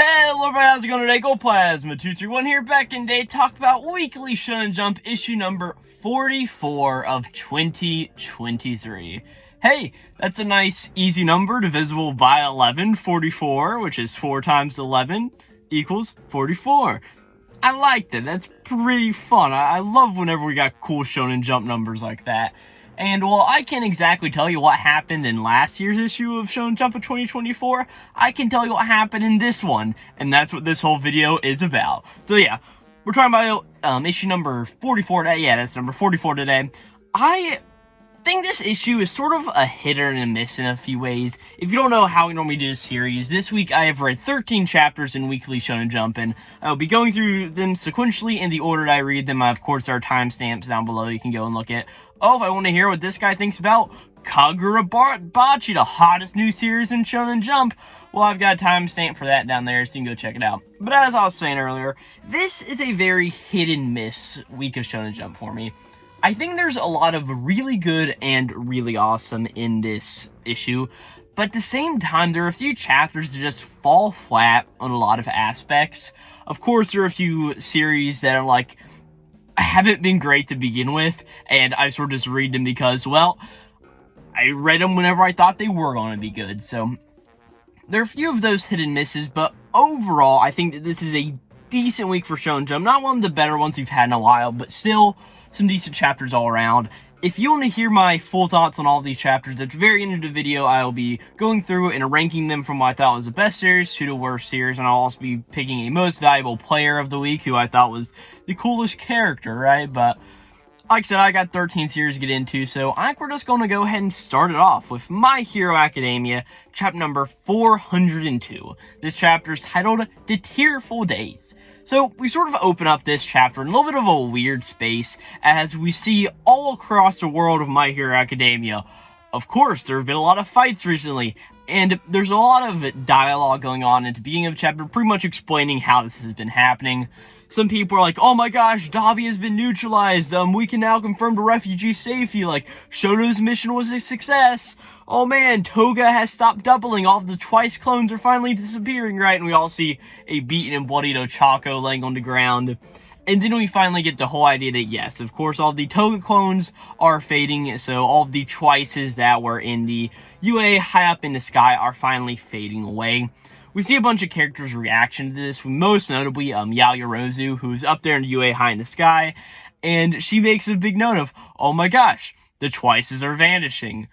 Hello everybody, how's it going today? Glowplasma231 here, back in day, talk about weekly Shonen Jump issue number 44 of 2023. Hey, that's a nice, easy number, divisible by 11, 44, which is 4 times 11 equals 44. I like that, that's pretty fun. I love whenever we got cool Shonen Jump numbers like that. And while I can't exactly tell you what happened in last year's issue of Shonen Jump of 2024, I can tell you what happened in this one, and that's what this whole video is about. So yeah, we're talking about issue number 44 today. Yeah, that's number 44 today. I think this issue is sort of a hit or a miss in a few ways. If you don't know how we normally do this series, this week I have read 13 chapters in weekly Shonen Jump, and I'll be going through them sequentially in the order that I read them. Of course, there are timestamps down below you can go and look at. Oh, if I want to hear what this guy thinks about Kagurabachi, the hottest new series in Shonen Jump, well, I've got a timestamp for that down there, so you can go check it out. But as I was saying earlier, this is a very hit and miss week of Shonen Jump for me. I think there's a lot of really good and really awesome in this issue, but at the same time, there are a few chapters that just fall flat on a lot of aspects. Of course, there are a few series that are like, haven't been great to begin with, and I sort of just read them because, well, I read them whenever I thought they were going to be good. So there are a few of those hit and misses, but overall, I think that this is a decent week for Shonen Jump. Not one of the better ones we've had in a while, but still some decent chapters all around. If you want to hear my full thoughts on all of these chapters, at the very end of the video, I will be going through and ranking them from what I thought was the best series to the worst series, and I'll also be picking a most valuable player of the week who I thought was the coolest character, right? But like I said, I got 13 series to get into, so I think we're just going to go ahead and start it off with My Hero Academia, chapter number 402. This chapter is titled The Tearful Days. So, we sort of open up this chapter in a little bit of a weird space as we see all across the world of My Hero Academia. Of course, there have been a lot of fights recently, and there's a lot of dialogue going on at the beginning of the chapter, pretty much explaining how this has been happening. Some people are like, oh my gosh, Dabi has been neutralized, we can now confirm the refugee safety, like, Shoto's mission was a success. Oh man, Toga has stopped doubling, all of the Twice clones are finally disappearing, right? And we all see a beaten and bloodied Chocho laying on the ground. And then we finally get the whole idea that yes, of course, all the Toga clones are fading, so all of the Twices that were in the UA high up in the sky are finally fading away. We see a bunch of characters' reaction to this, most notably Yaoyorozu, who's up there in the UA high in the sky, and she makes a big note of, oh my gosh, the Twices are vanishing.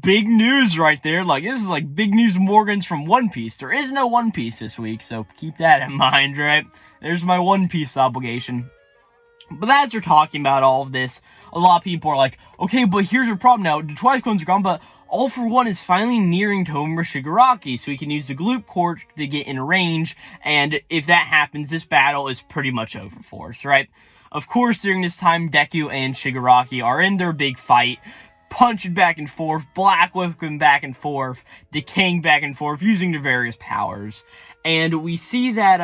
Big news right there. Like, this is like big news Morgans from One Piece. There is no One Piece this week, so keep that in mind, right? There's my One Piece obligation. But as they're talking about all of this, a lot of people are like, okay, but here's your problem now. The Twice clones are gone, but All for One is finally nearing Tomura Shigaraki, so he can use the Gloop Court to get in range, and if that happens, this battle is pretty much over for us, right? Of course, during this time, Deku and Shigaraki are in their big fight, punching back and forth, black whipping back and forth, decaying back and forth, using their various powers. And we see that,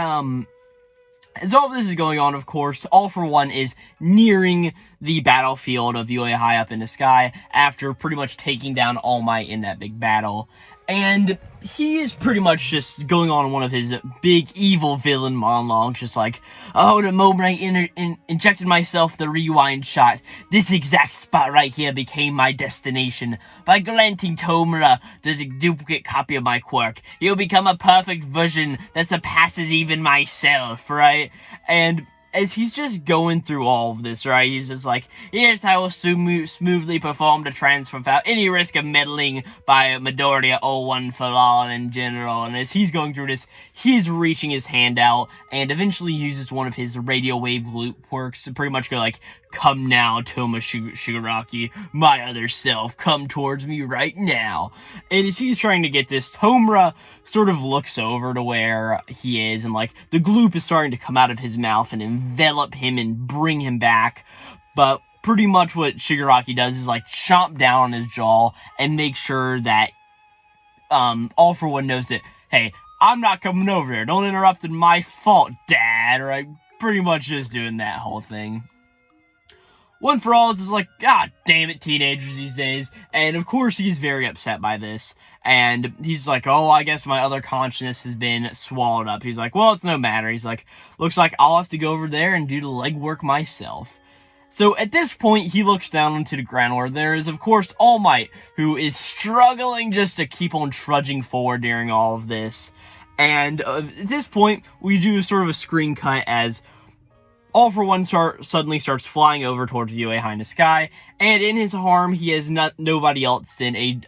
as all of this is going on, of course, All for One is nearing the battlefield of UA high up in the sky after pretty much taking down All Might in that big battle. And he is pretty much just going on one of his big evil villain monologues, just like, oh, the moment I injected myself the rewind shot, this exact spot right here became my destination. By granting Tomura the duplicate copy of my quirk, he'll become a perfect version that surpasses even myself, right? And as he's just going through all of this, right, he's just like, yes, I will smoothly perform the transfer without any risk of meddling by Midoriya or One for All in general. And as he's going through this, he's reaching his hand out and eventually uses one of his radio wave loop quirks to pretty much go like, come now, Tomura Shigaraki, my other self, come towards me right now. And as he's trying to get this, Tomura sort of looks over to where he is, and like, the gloop is starting to come out of his mouth and envelop him and bring him back. But pretty much what Shigaraki does is like chomp down on his jaw and make sure that All for One knows that, hey, I'm not coming over there, don't interrupt, it's my fault, Dad, right? Pretty much just doing that whole thing. One for All is just like, God damn it, teenagers these days. And of course he's very upset by this. And he's like, oh, I guess my other consciousness has been swallowed up. He's like, well, it's no matter. He's like, looks like I'll have to go over there and do the legwork myself. So at this point, he looks down onto the ground where there is, of course, All Might, who is struggling just to keep on trudging forward during all of this. And at this point, we do sort of a screen cut as All For One suddenly starts flying over towards Yue high in the sky, and in his arm, he has nobody else than a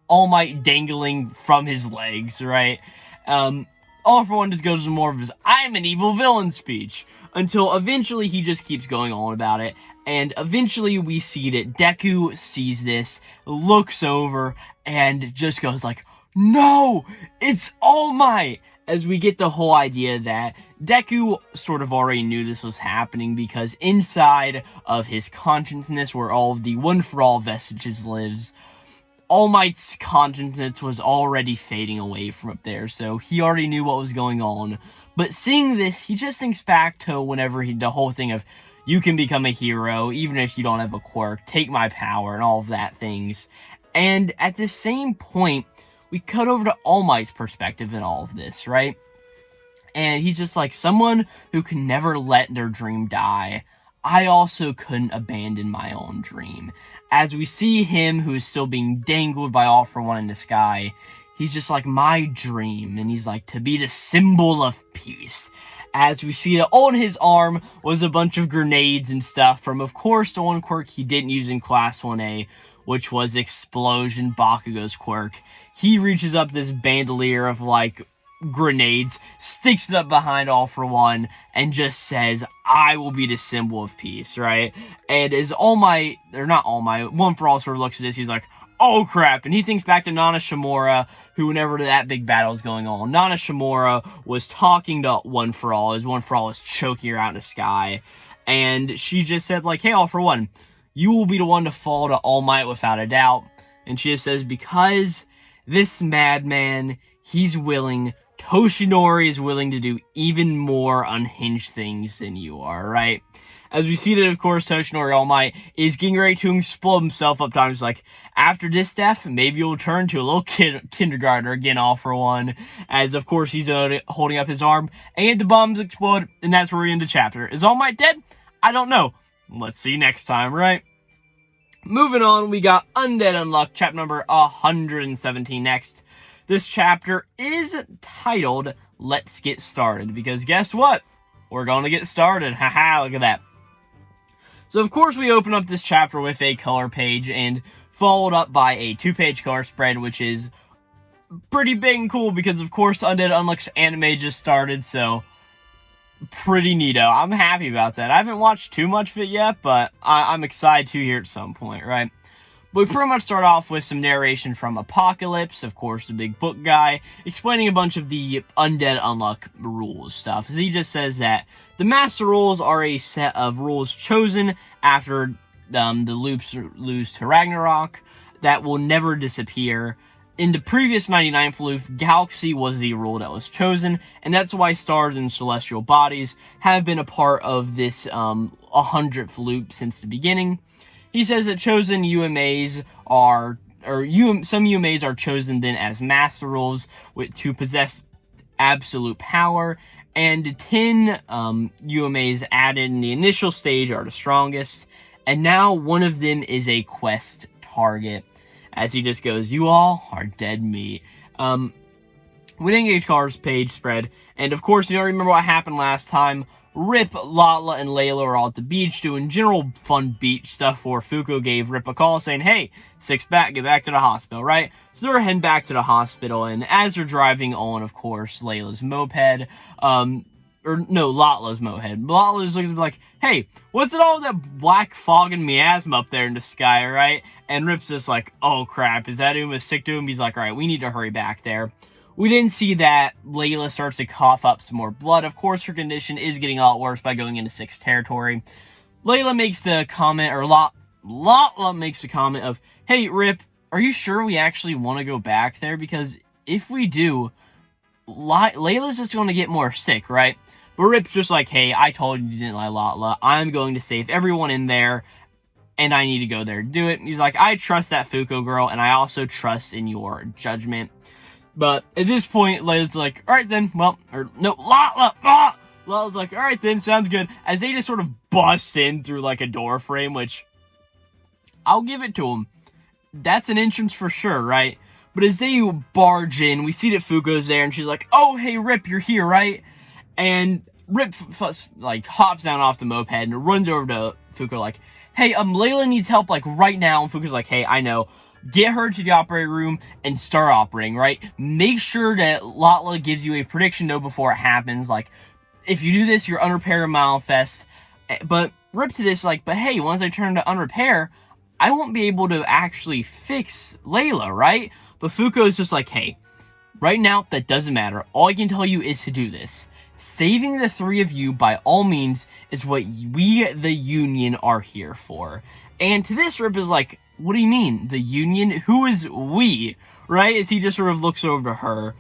All Might dangling from his legs, right? All For One just goes to more of his I'm an evil villain speech, until eventually he just keeps going on about it, and eventually we see that Deku sees this, looks over, and just goes like, no! It's All Might! As we get the whole idea that Deku sort of already knew this was happening because inside of his consciousness where all of the One For All vestiges lives, All Might's consciousness was already fading away from up there, so he already knew what was going on. But seeing this, he just thinks back to whenever the whole thing of, you can become a hero, even if you don't have a quirk, take my power, and all of that things. And at the same point, we cut over to All Might's perspective in all of this, right? And he's just like, someone who can never let their dream die. I also couldn't abandon my own dream. As we see him, who is still being dangled by All For One in the sky, he's just like, my dream, and he's like, to be the symbol of peace. As we see that on his arm was a bunch of grenades and stuff from, of course, the one quirk he didn't use in Class 1A, which was Explosion, Bakugo's quirk. He reaches up this bandolier of, like, grenades, sticks it up behind All For One, and just says, I will be the symbol of peace, right? And as All Might, or not All Might, One For All sort of looks at this, he's like, oh crap, and he thinks back to Nana Shimura, who whenever that big battle is going on, Nana Shimura was talking to One For All, as One For All is choking her out in the sky, and she just said, like, hey, All For One, you will be the one to fall to All Might without a doubt. And she just says, because this madman, he's willing, Toshinori is willing to do even more unhinged things than you are, right? As we see that, of course, Toshinori All Might is getting ready to explode himself up times like, after this death, maybe you'll turn to a little kindergartner again, All For One. As, of course, he's holding up his arm, and the bombs explode, and that's where we end the chapter. Is All Might dead? I don't know. Let's see next time, right? Moving on, we got Undead Unluck, chapter number 117 next. This chapter is titled, Let's Get Started, because guess what? We're going to get started. Haha, look at that. So, of course, we open up this chapter with a color page, and followed up by a 2-page color spread, which is pretty big and cool, because, of course, Undead Unluck's anime just started, so pretty neato. I'm happy about that. I haven't watched too much of it yet, but I'm excited to hear at some point, right? But we pretty much start off with some narration from Apocalypse, of course, the big book guy, explaining a bunch of the Undead Unluck rules stuff. He just says that the Master Rules are a set of rules chosen after the loops lose to Ragnarok that will never disappear. In the previous 99th loop, Galaxy was the rule that was chosen, and that's why stars and celestial bodies have been a part of this 100th loop since the beginning. He says that chosen UMAs are, some UMAs are chosen then as master rules to possess absolute power, and 10 UMAs added in the initial stage are the strongest, and now one of them is a quest target. As he just goes, you all are dead meat. We then get Car's page spread, and of course, you don't remember what happened last time. Rip, Latla, and Layla are all at the beach doing general fun beach stuff where Fuko gave Rip a call saying, hey, get back to the hospital, right? So they're heading back to the hospital, and as they're driving on, of course, Layla's moped, Latla's moped. Latla just looks like, hey, what's it all with that black fog and miasma up there in the sky, right? And Rip's just like, oh crap, is that Uma sick to him? He's like, alright, we need to hurry back there. We didn't see that Layla starts to cough up some more blood. Of course, her condition is getting a lot worse by going into 6th territory. Layla makes the comment, or Latla makes the comment of, hey, Rip, are you sure we actually want to go back there? Because if we do, Layla's just going to get more sick, right? But Rip's just like, hey, I told you didn't lie, Latla. I'm going to save everyone in there. and I need to go there to do it. He's like, I trust that Fuko girl, and I also trust in your judgment. But at this point, Layla's like, alright then, well, or no, Lala's like, alright then, sounds good. As they just sort of bust in through like a door frame, which I'll give it to them. That's an entrance for sure, right? But as they barge in, we see that Fuko's there, and she's like, oh, hey, Rip, you're here, right? And Rip, like, hops down off the moped and runs over to Fuko, like, hey, Layla needs help, like, right now. And Fuko's like, hey, I know. Get her to the operating room and start operating, right? Make sure that Latla gives you a prediction, though, before it happens. Like, if you do this, you're unrepair manifest. But Rip to this, like, but hey, once I turn to unrepair, I won't be able to actually fix Layla, right? But Fuko's just like, hey, right now, that doesn't matter. All I can tell you is to do this. Saving the three of you, by all means, is what we, the Union, are here for. And to this, Rip is like, what do you mean, the Union? Who is we? Right? As he just sort of looks over to her.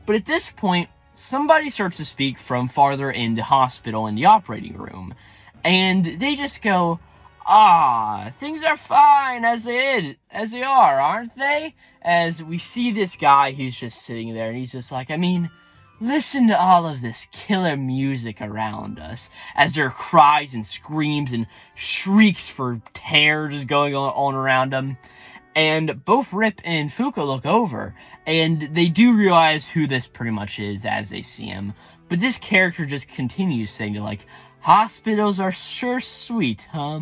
But at this point, somebody starts to speak from farther in the hospital in the operating room. And they just go, things are fine as they are, aren't they? As we see this guy who's just sitting there, and he's just like, I mean, listen to all of this killer music around us, as there are cries and screams and shrieks for terror just going on around them. And both Rip and Fuko look over, and they do realize who this pretty much is as they see him. But this character just continues saying, like, hospitals are sure sweet, huh?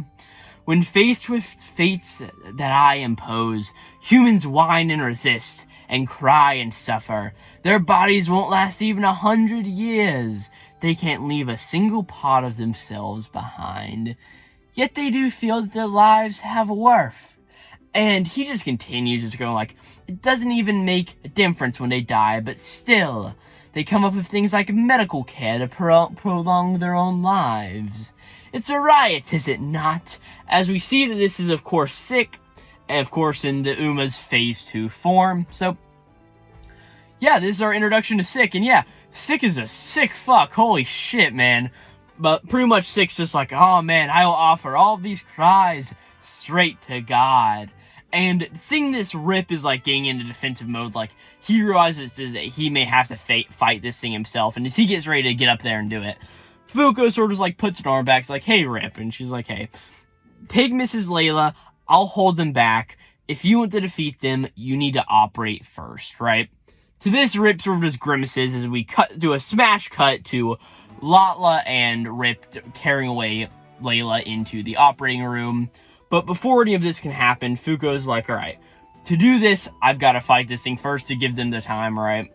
When faced with fates that I impose, humans whine and resist, and cry and suffer. Their bodies won't last even 100 years. They can't leave a single part of themselves behind. Yet they do feel that their lives have worth. And he just continues just going like, it doesn't even make a difference when they die, but still, they come up with things like medical care to prolong their own lives. It's a riot, is it not? As we see that this is, of course, Sick, and of course in the Uma's Phase 2 form. So, yeah, this is our introduction to Sick, and yeah, Sick is a sick fuck, holy shit, man. But pretty much Sick's just like, oh man, I will offer all of these cries straight to God. And seeing this, Rip is like getting into defensive mode, like, he realizes that he may have to fight this thing himself, and as he gets ready to get up there and do it, Fuko sort of like puts an arm back, it's like, hey Rip, and she's like, hey, take Mrs. Layla, I'll hold them back. If you want to defeat them, you need to operate first, right? To this, Rip sort of just grimaces as we do a smash cut to Latla and Rip carrying away Layla into the operating room. But before any of this can happen, Fuko's like, alright, to do this, I've got to fight this thing first to give them the time, right?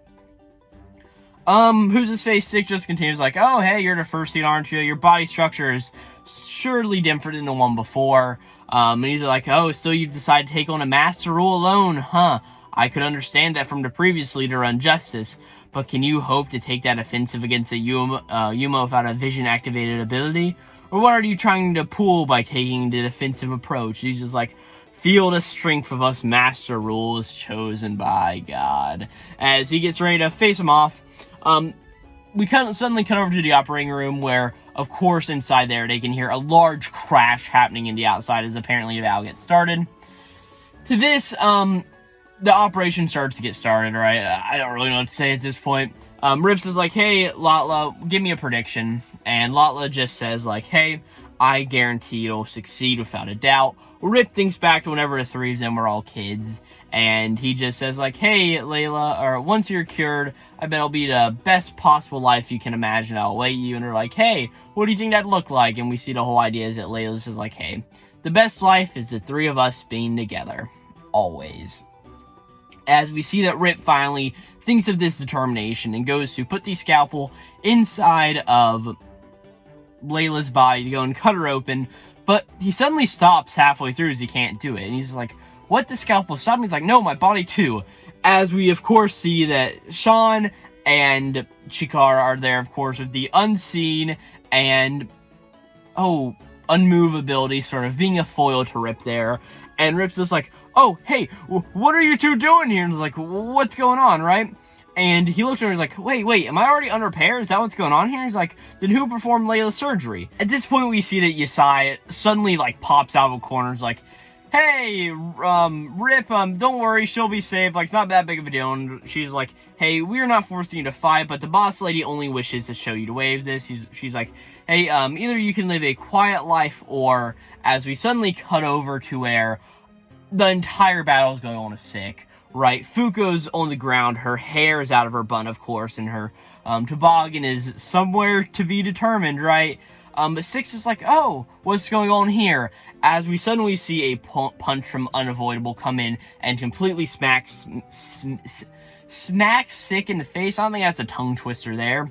Who's his face? Sick just continues like, oh, hey, you're the first seed, aren't you? Your body structure is surely different than the one before. And he's like, oh, so you've decided to take on a master rule alone, huh? I could understand that from the previous leader on Justice, but can you hope to take that offensive against a Yuma without a vision-activated ability? Or what are you trying to pull by taking the defensive approach? He's just like, feel the strength of us master rules chosen by God. As he gets ready to face him off, we suddenly cut over to the operating room where, of course, inside there they can hear a large crash happening in the outside as apparently the battle gets started. To this, the operation starts to get started, right? I don't really know what to say at this point. Rips is like, hey, Latla, give me a prediction. And Latla just says, like, hey, I guarantee it'll succeed without a doubt. Rip thinks back to whenever the three of them were all kids. And he just says, like, hey, Layla, or once you're cured, I bet it'll be the best possible life you can imagine I'll await you. And they're like, hey, what do you think that'd look like? And we see the whole idea is that Layla's just like, hey, the best life is the three of us being together. Always. As we see that Rip finally thinks of this determination and goes to put the scalpel inside of Layla's body to go and cut her open, but he suddenly stops halfway through as he can't do it, and he's like, what, the scalpel stopped me? He's like, no, my body too. As we, of course, see that Sean and Chikara are there, of course, with the unseen and, unmovability, sort of being a foil to Rip there, and Rip's just like, oh, hey, what are you two doing here? And he's like, what's going on, right? And he looked at her and was like, wait, am I already under repair? Is that what's going on here? He's like, then who performed Layla's surgery? At this point, we see that Yasai suddenly, like, pops out of a corner and is like, hey, Rip, don't worry, she'll be safe. Like, it's not that big of a deal. And she's like, hey, we're not forcing you to fight, but the boss lady only wishes to show you the way of this. She's like, hey, either you can live a quiet life, or, as we suddenly cut over to where the entire battle is going on with Sick. Right, Fuko's on the ground, her hair is out of her bun, of course, and her toboggan is somewhere to be determined, right? But Six is like, oh, what's going on here? As we suddenly see a punch from Unavoidable come in and completely smacks Sick in the face. I don't think that's a tongue twister there.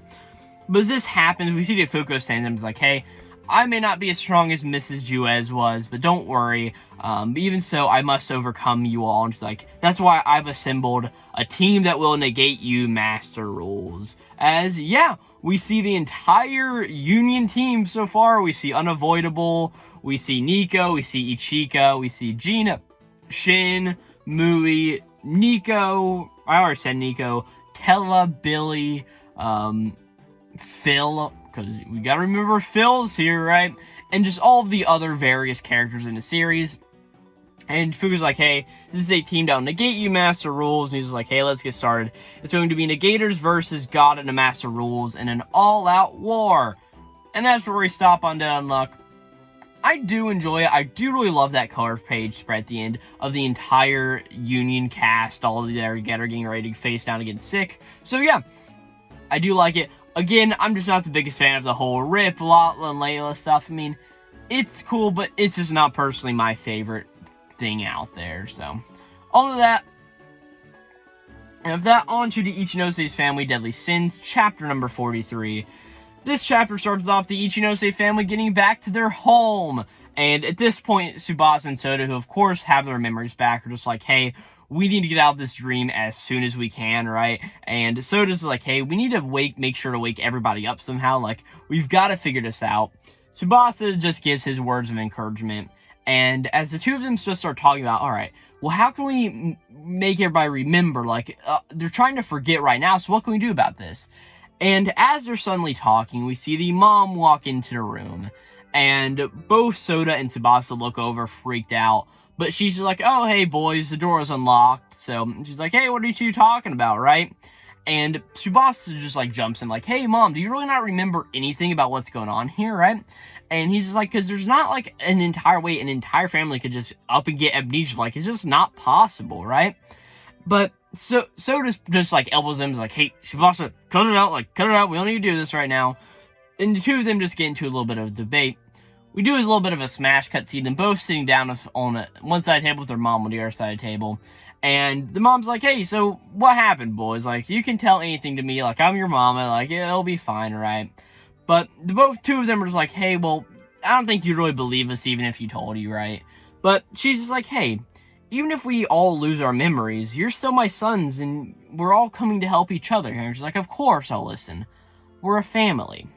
But as this happens, we see that Fuko stands up and is like, hey, I may not be as strong as Mrs. Juez was, but don't worry. But even so, I must overcome you all. And she's like, that's why I've assembled a team that will negate you master rules. As, yeah, we see the entire Union team so far. We see Unavoidable, we see Nico, we see Ichika, we see Gina, Shin, Mui, Nico, I already said Nico, Tella, Billy, Phil, because we gotta remember Phil's here, right? And just all of the other various characters in the series. And Fuko's like, hey, this is a team that will negate you master rules. And he's like, hey, let's get started. It's going to be Negators versus God and the Master Rules in an all-out war. And that's where we stop on Undead Unluck. I do enjoy it. I do really love that color page spread at the end of the entire Union cast. All of their getting ready to face down against Sick. So yeah, I do like it. Again, I'm just not the biggest fan of the whole Rip, Lotla, and Layla stuff. I mean, it's cool, but it's just not personally my favorite thing out there. So, on to that. And with that, on to the Ichinose Family Deadly Sins, chapter number 43. This chapter starts off the Ichinose family getting back to their home. And at this point, Tsubasa and Soda, who of course have their memories back, are just like, hey, we need to get out of this dream as soon as we can, right? And Soda's like, hey, we need to make sure to wake everybody up somehow. Like, we've got to figure this out. Tsubasa just gives his words of encouragement. And as the two of them just start talking about, all right, well, how can we make everybody remember? Like, they're trying to forget right now, so what can we do about this? And as they're suddenly talking, we see the mom walk into the room. And both Soda and Tsubasa look over, freaked out. But she's just like, oh, hey, boys, the door is unlocked. So she's like, hey, what are you two talking about, right? And Tsubasa just, like, jumps in, like, hey, Mom, do you really not remember anything about what's going on here, right? And he's just like, because there's not, like, an entire family could just up and get amnesia. Like, it's just not possible, right? But Soda just, like, elbows him, like, hey, Tsubasa, cut it out, we don't need to do this right now. And the two of them just get into a little bit of a debate. We do a little bit of a smash cut, see them both sitting down on one side of the table with their mom on the other side of the table. And the mom's like, hey, so what happened, boys? Like, you can tell anything to me. Like, I'm your mama. Like, it'll be fine, right? But two of them are just like, hey, well, I don't think you'd really believe us even if you told you, right? But she's just like, hey, even if we all lose our memories, you're still my sons, and we're all coming to help each other here. And she's like, of course I'll listen. We're a family.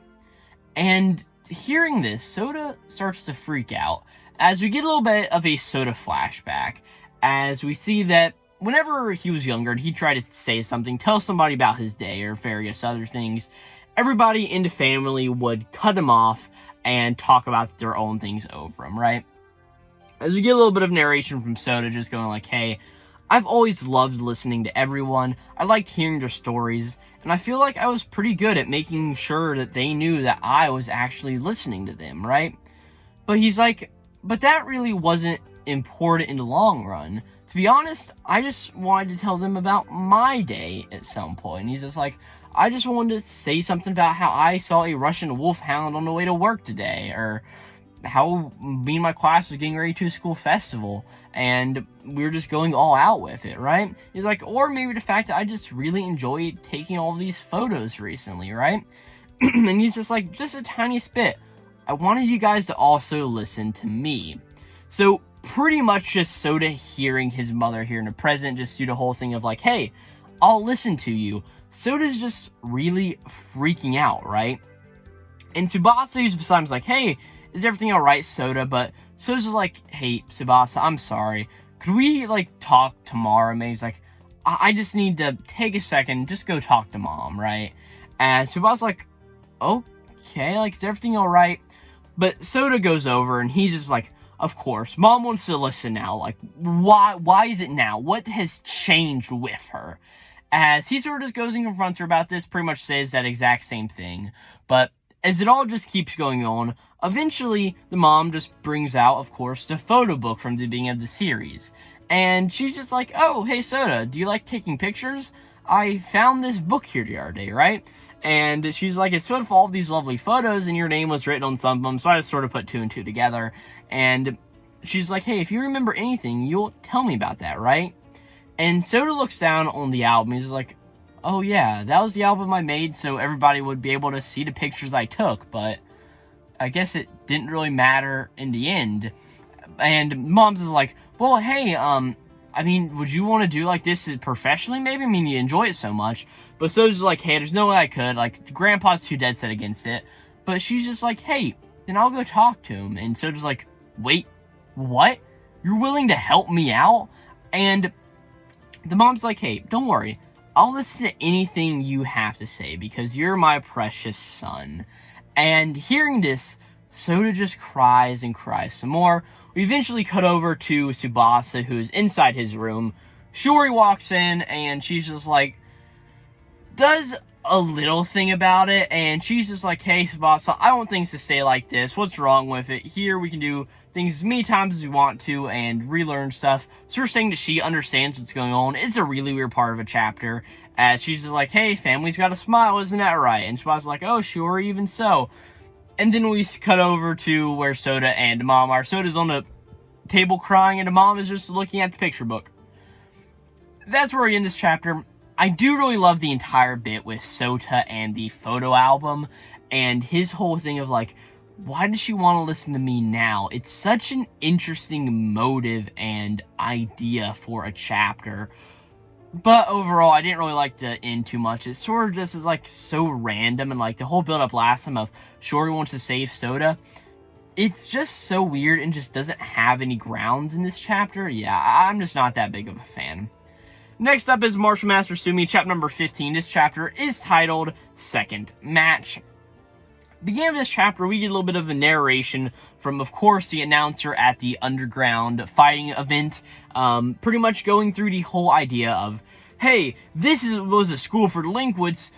And hearing this, Soda starts to freak out as we get a little bit of a Soda flashback, as we see that whenever he was younger and he tried to say something, tell somebody about his day or various other things, everybody in the family would cut him off and talk about their own things over him, right? As we get a little bit of narration from Soda just going like, hey, I've always loved listening to everyone. I liked hearing their stories, and I feel like I was pretty good at making sure that they knew that I was actually listening to them, right? But he's like, but that really wasn't important in the long run. To be honest, I just wanted to tell them about my day at some point. And he's just like, I just wanted to say something about how I saw a Russian wolfhound on the way to work today, or how me and my class was getting ready to a school festival, and we were just going all out with it, right? He's like, or maybe the fact that I just really enjoyed taking all these photos recently, right? And he's just like, just a tiny bit. I wanted you guys to also listen to me. So pretty much just Soda hearing his mother here in the present, just do the whole thing of like, hey, I'll listen to you. Soda's just really freaking out, right? And Tsubasa, who's beside him, is like, hey, is everything alright, Soda? But Soda's just like, hey, Tsubasa, I'm sorry. Could we, like, talk tomorrow? Maybe he's like, I just need to take a second, just go talk to Mom, right? And Subasa's like, okay, like, is everything alright? But Soda goes over, and he's just like, of course, Mom wants to listen now. Like, why is it now? What has changed with her? As he sort of just goes and confronts her about this, pretty much says that exact same thing. But as it all just keeps going on, eventually the mom just brings out, of course, the photo book from the beginning of the series. And she's just like, oh, hey Soda, do you like taking pictures? I found this book here the other day, right? And she's like, it's filled with all of these lovely photos, and your name was written on some of them, so I just sort of put two and two together. And she's like, hey, if you remember anything, you'll tell me about that, right? And Soda looks down on the album, he's like, oh yeah, that was the album I made so everybody would be able to see the pictures I took, but I guess it didn't really matter in the end. And Mom's is like, well, hey, I mean, would you want to do like this professionally maybe? I mean, you enjoy it so much. But Soda's like, hey, there's no way I could. Like, Grandpa's too dead set against it. But she's just like, hey, then I'll go talk to him. And Soda's like, wait, what? You're willing to help me out? And the mom's like, hey, don't worry. I'll listen to anything you have to say because you're my precious son. And hearing this, Soda just cries and cries some more. We eventually cut over to Tsubasa, who's inside his room. Shiori walks in, and she's just like, does a little thing about it, and she's just like, hey, Tsubasa, I want things to stay like this. What's wrong with it? Here, we can do things as many times as we want to and relearn stuff. So we're saying that she understands what's going on. It's a really weird part of a chapter, as she's just like, hey, family's got a smile, isn't that right? And Tsubasa's like, oh, sure, even so. And then we cut over to where Soda and Mom are. Soda's on the table crying, and Mom is just looking at the picture book. That's where we end this chapter. I do really love the entire bit with Sota and the photo album, and his whole thing of like, why does she want to listen to me now? It's such an interesting motive and idea for a chapter. But overall, I didn't really like the end too much. It sort of just is like so random, and like the whole build up last time of Shiori wants to save Soda. It's just so weird and just doesn't have any grounds in this chapter. Yeah, I'm just not that big of a fan. Next up is Martial Master Asumi, chapter number 15. This chapter is titled Second Match. Beginning of this chapter, we get a little bit of a narration from, of course, the announcer at the underground fighting event, pretty much going through the whole idea of, hey, this was a school for delinquents,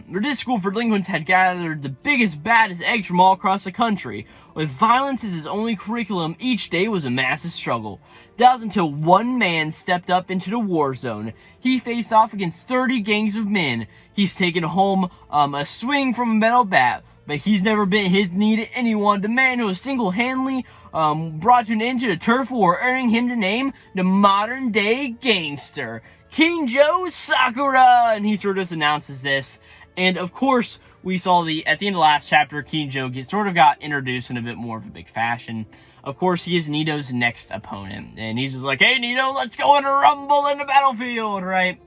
this school for delinquents had gathered the biggest, baddest eggs from all across the country. With violence as his only curriculum, each day was a massive struggle. That was until one man stepped up into the war zone. He faced off against 30 gangs of men. He's taken home a swing from a metal bat, but he's never bent his knee to anyone. The man who was single-handedly brought to an end to the turf war, earning him the name the modern-day gangster, Kinjo Sakura. And he sort of just announces this. And of course, we saw at the end of the last chapter, Kinjo sort of got introduced in a bit more of a big fashion. Of course, he is Nito's next opponent. And he's just like, hey, Nito, let's go and rumble in the battlefield, right?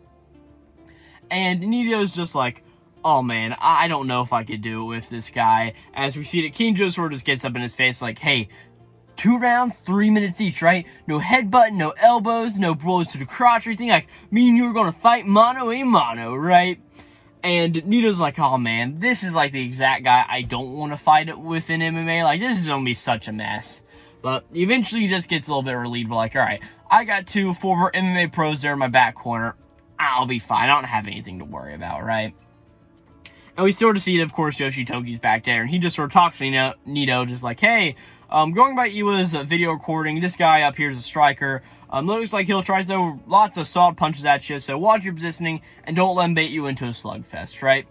And Nito's just like, oh man, I don't know if I could do it with this guy. As we see that Kinjo sort of just gets up in his face like, hey, 2 rounds, 3 minutes each, right? No headbutt, no elbows, no blows to the crotch or anything. Like, me and you are gonna fight mano a mano, right? And Nito's like, oh man, this is like the exact guy I don't want to fight it with in MMA. Like, this is gonna be such a mess. But eventually he just gets a little bit relieved. We're like, alright, I got 2 former MMA pros there in my back corner. I'll be fine. I don't have anything to worry about, right? And we sort of see that, of course, Yoshitoki's back there, and he just sort of talks to Nito, just like, hey, going by Iwa's video recording, this guy up here is a striker. Looks like he'll try to throw lots of solid punches at you, so watch your positioning, and don't let him bait you into a slugfest, right?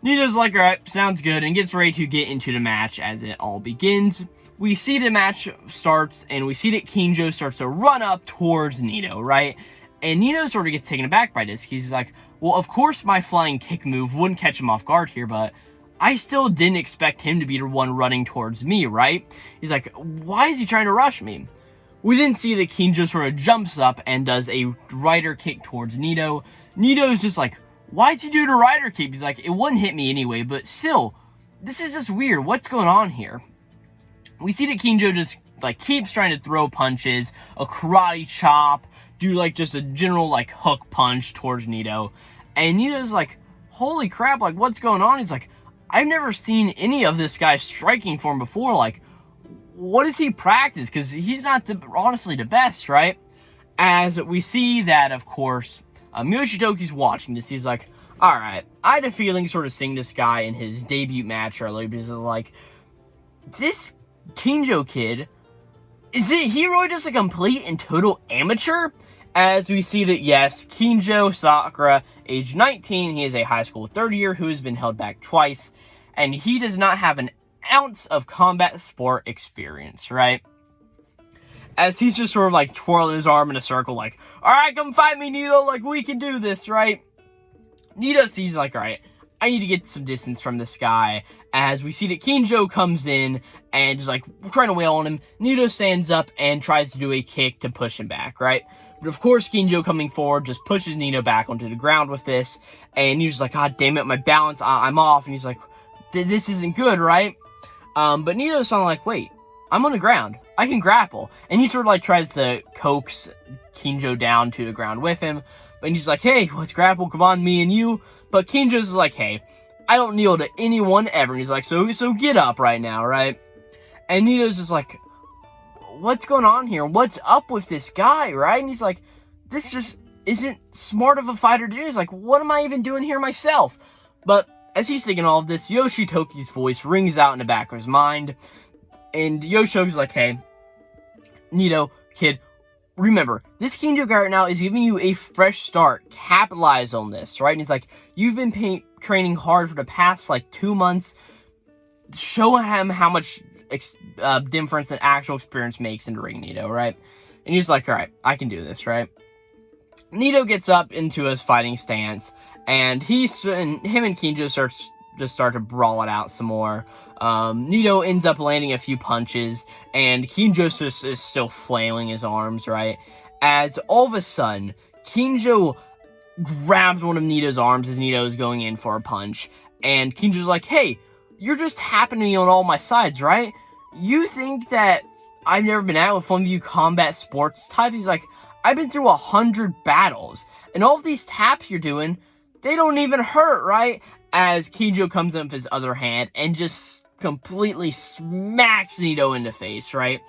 Nito's like, alright, sounds good, and gets ready to get into the match as it all begins. We see the match starts, and we see that Kinjo starts to run up towards Nito, right? And Nito sort of gets taken aback by this. He's like, well, of course my flying kick move wouldn't catch him off guard here, but I still didn't expect him to be the one running towards me, right? He's like, why is he trying to rush me? We then see that Kinjo sort of jumps up and does a rider kick towards Nito. Nito's just like, why is he doing a rider kick? He's like, it wouldn't hit me anyway, but still, this is just weird. What's going on here? We see that Kinjo just like keeps trying to throw punches, a karate chop, do like just a general like hook punch towards Nito. And Nito's like, holy crap, like what's going on? He's like, I've never seen any of this guy striking form before. Like, what does he practice? Because he's not honestly the best, right? As we see that, of course, Yoshitoki's watching this. He's like, alright, I had a feeling sort of seeing this guy in his debut match earlier because it's like, this Kinjo kid, is he really just a complete and total amateur? As we see that, yes, Kinjo Sakura, age 19, he is a high school third year who has been held back twice, and he does not have an ounce of combat sport experience, right? As he's just sort of like twirling his arm in a circle, like, alright, come fight me, Nito, like, we can do this, right? Nito sees, like, alright, I need to get some distance from this guy, as we see that Kinjo comes in and is like trying to wail on him. Nito stands up and tries to do a kick to push him back, right? But of course, Kinjo coming forward just pushes Nito back onto the ground with this, and he's like, God damn it, my balance, I'm off, and he's like, this isn't good, right? But Nito's sort of like, wait, I'm on the ground, I can grapple, and he sort of like tries to coax Kinjo down to the ground with him, but he's like, hey, let's grapple, come on, me and you. But Kinjo's like, hey, I don't kneel to anyone ever. And he's like, so get up right now, right? And Nito's just like, what's going on here? What's up with this guy, right? And he's like, this just isn't smart of a fighter to do. He's like, what am I even doing here myself? But as he's thinking all of this, Yoshitoki's voice rings out in the back of his mind. And Yoshitoki's like, hey, Nito, kid, remember, this Kinjo guy right now is giving you a fresh start. Capitalize on this, right? And it's like, you've been training hard for the past, like, 2 months. Show him how much difference an actual experience makes in the ring, Nito, right? And he's like, alright, I can do this, right? Nito gets up into his fighting stance, and him and Kinjo start to brawl it out some more. Nito ends up landing a few punches, and Kinjo just is still flailing his arms, right? As all of a sudden, Kinjo grabs one of Nito's arms as Nito is going in for a punch, and Kinjo's like, hey, you're just tapping me on all my sides, right? You think that I've never been out with one of you combat sports types? He's like, I've been through 100 battles, and all of these taps you're doing, they don't even hurt, right? As Kinjo comes in with his other hand and just completely smacks Nito in the face, right?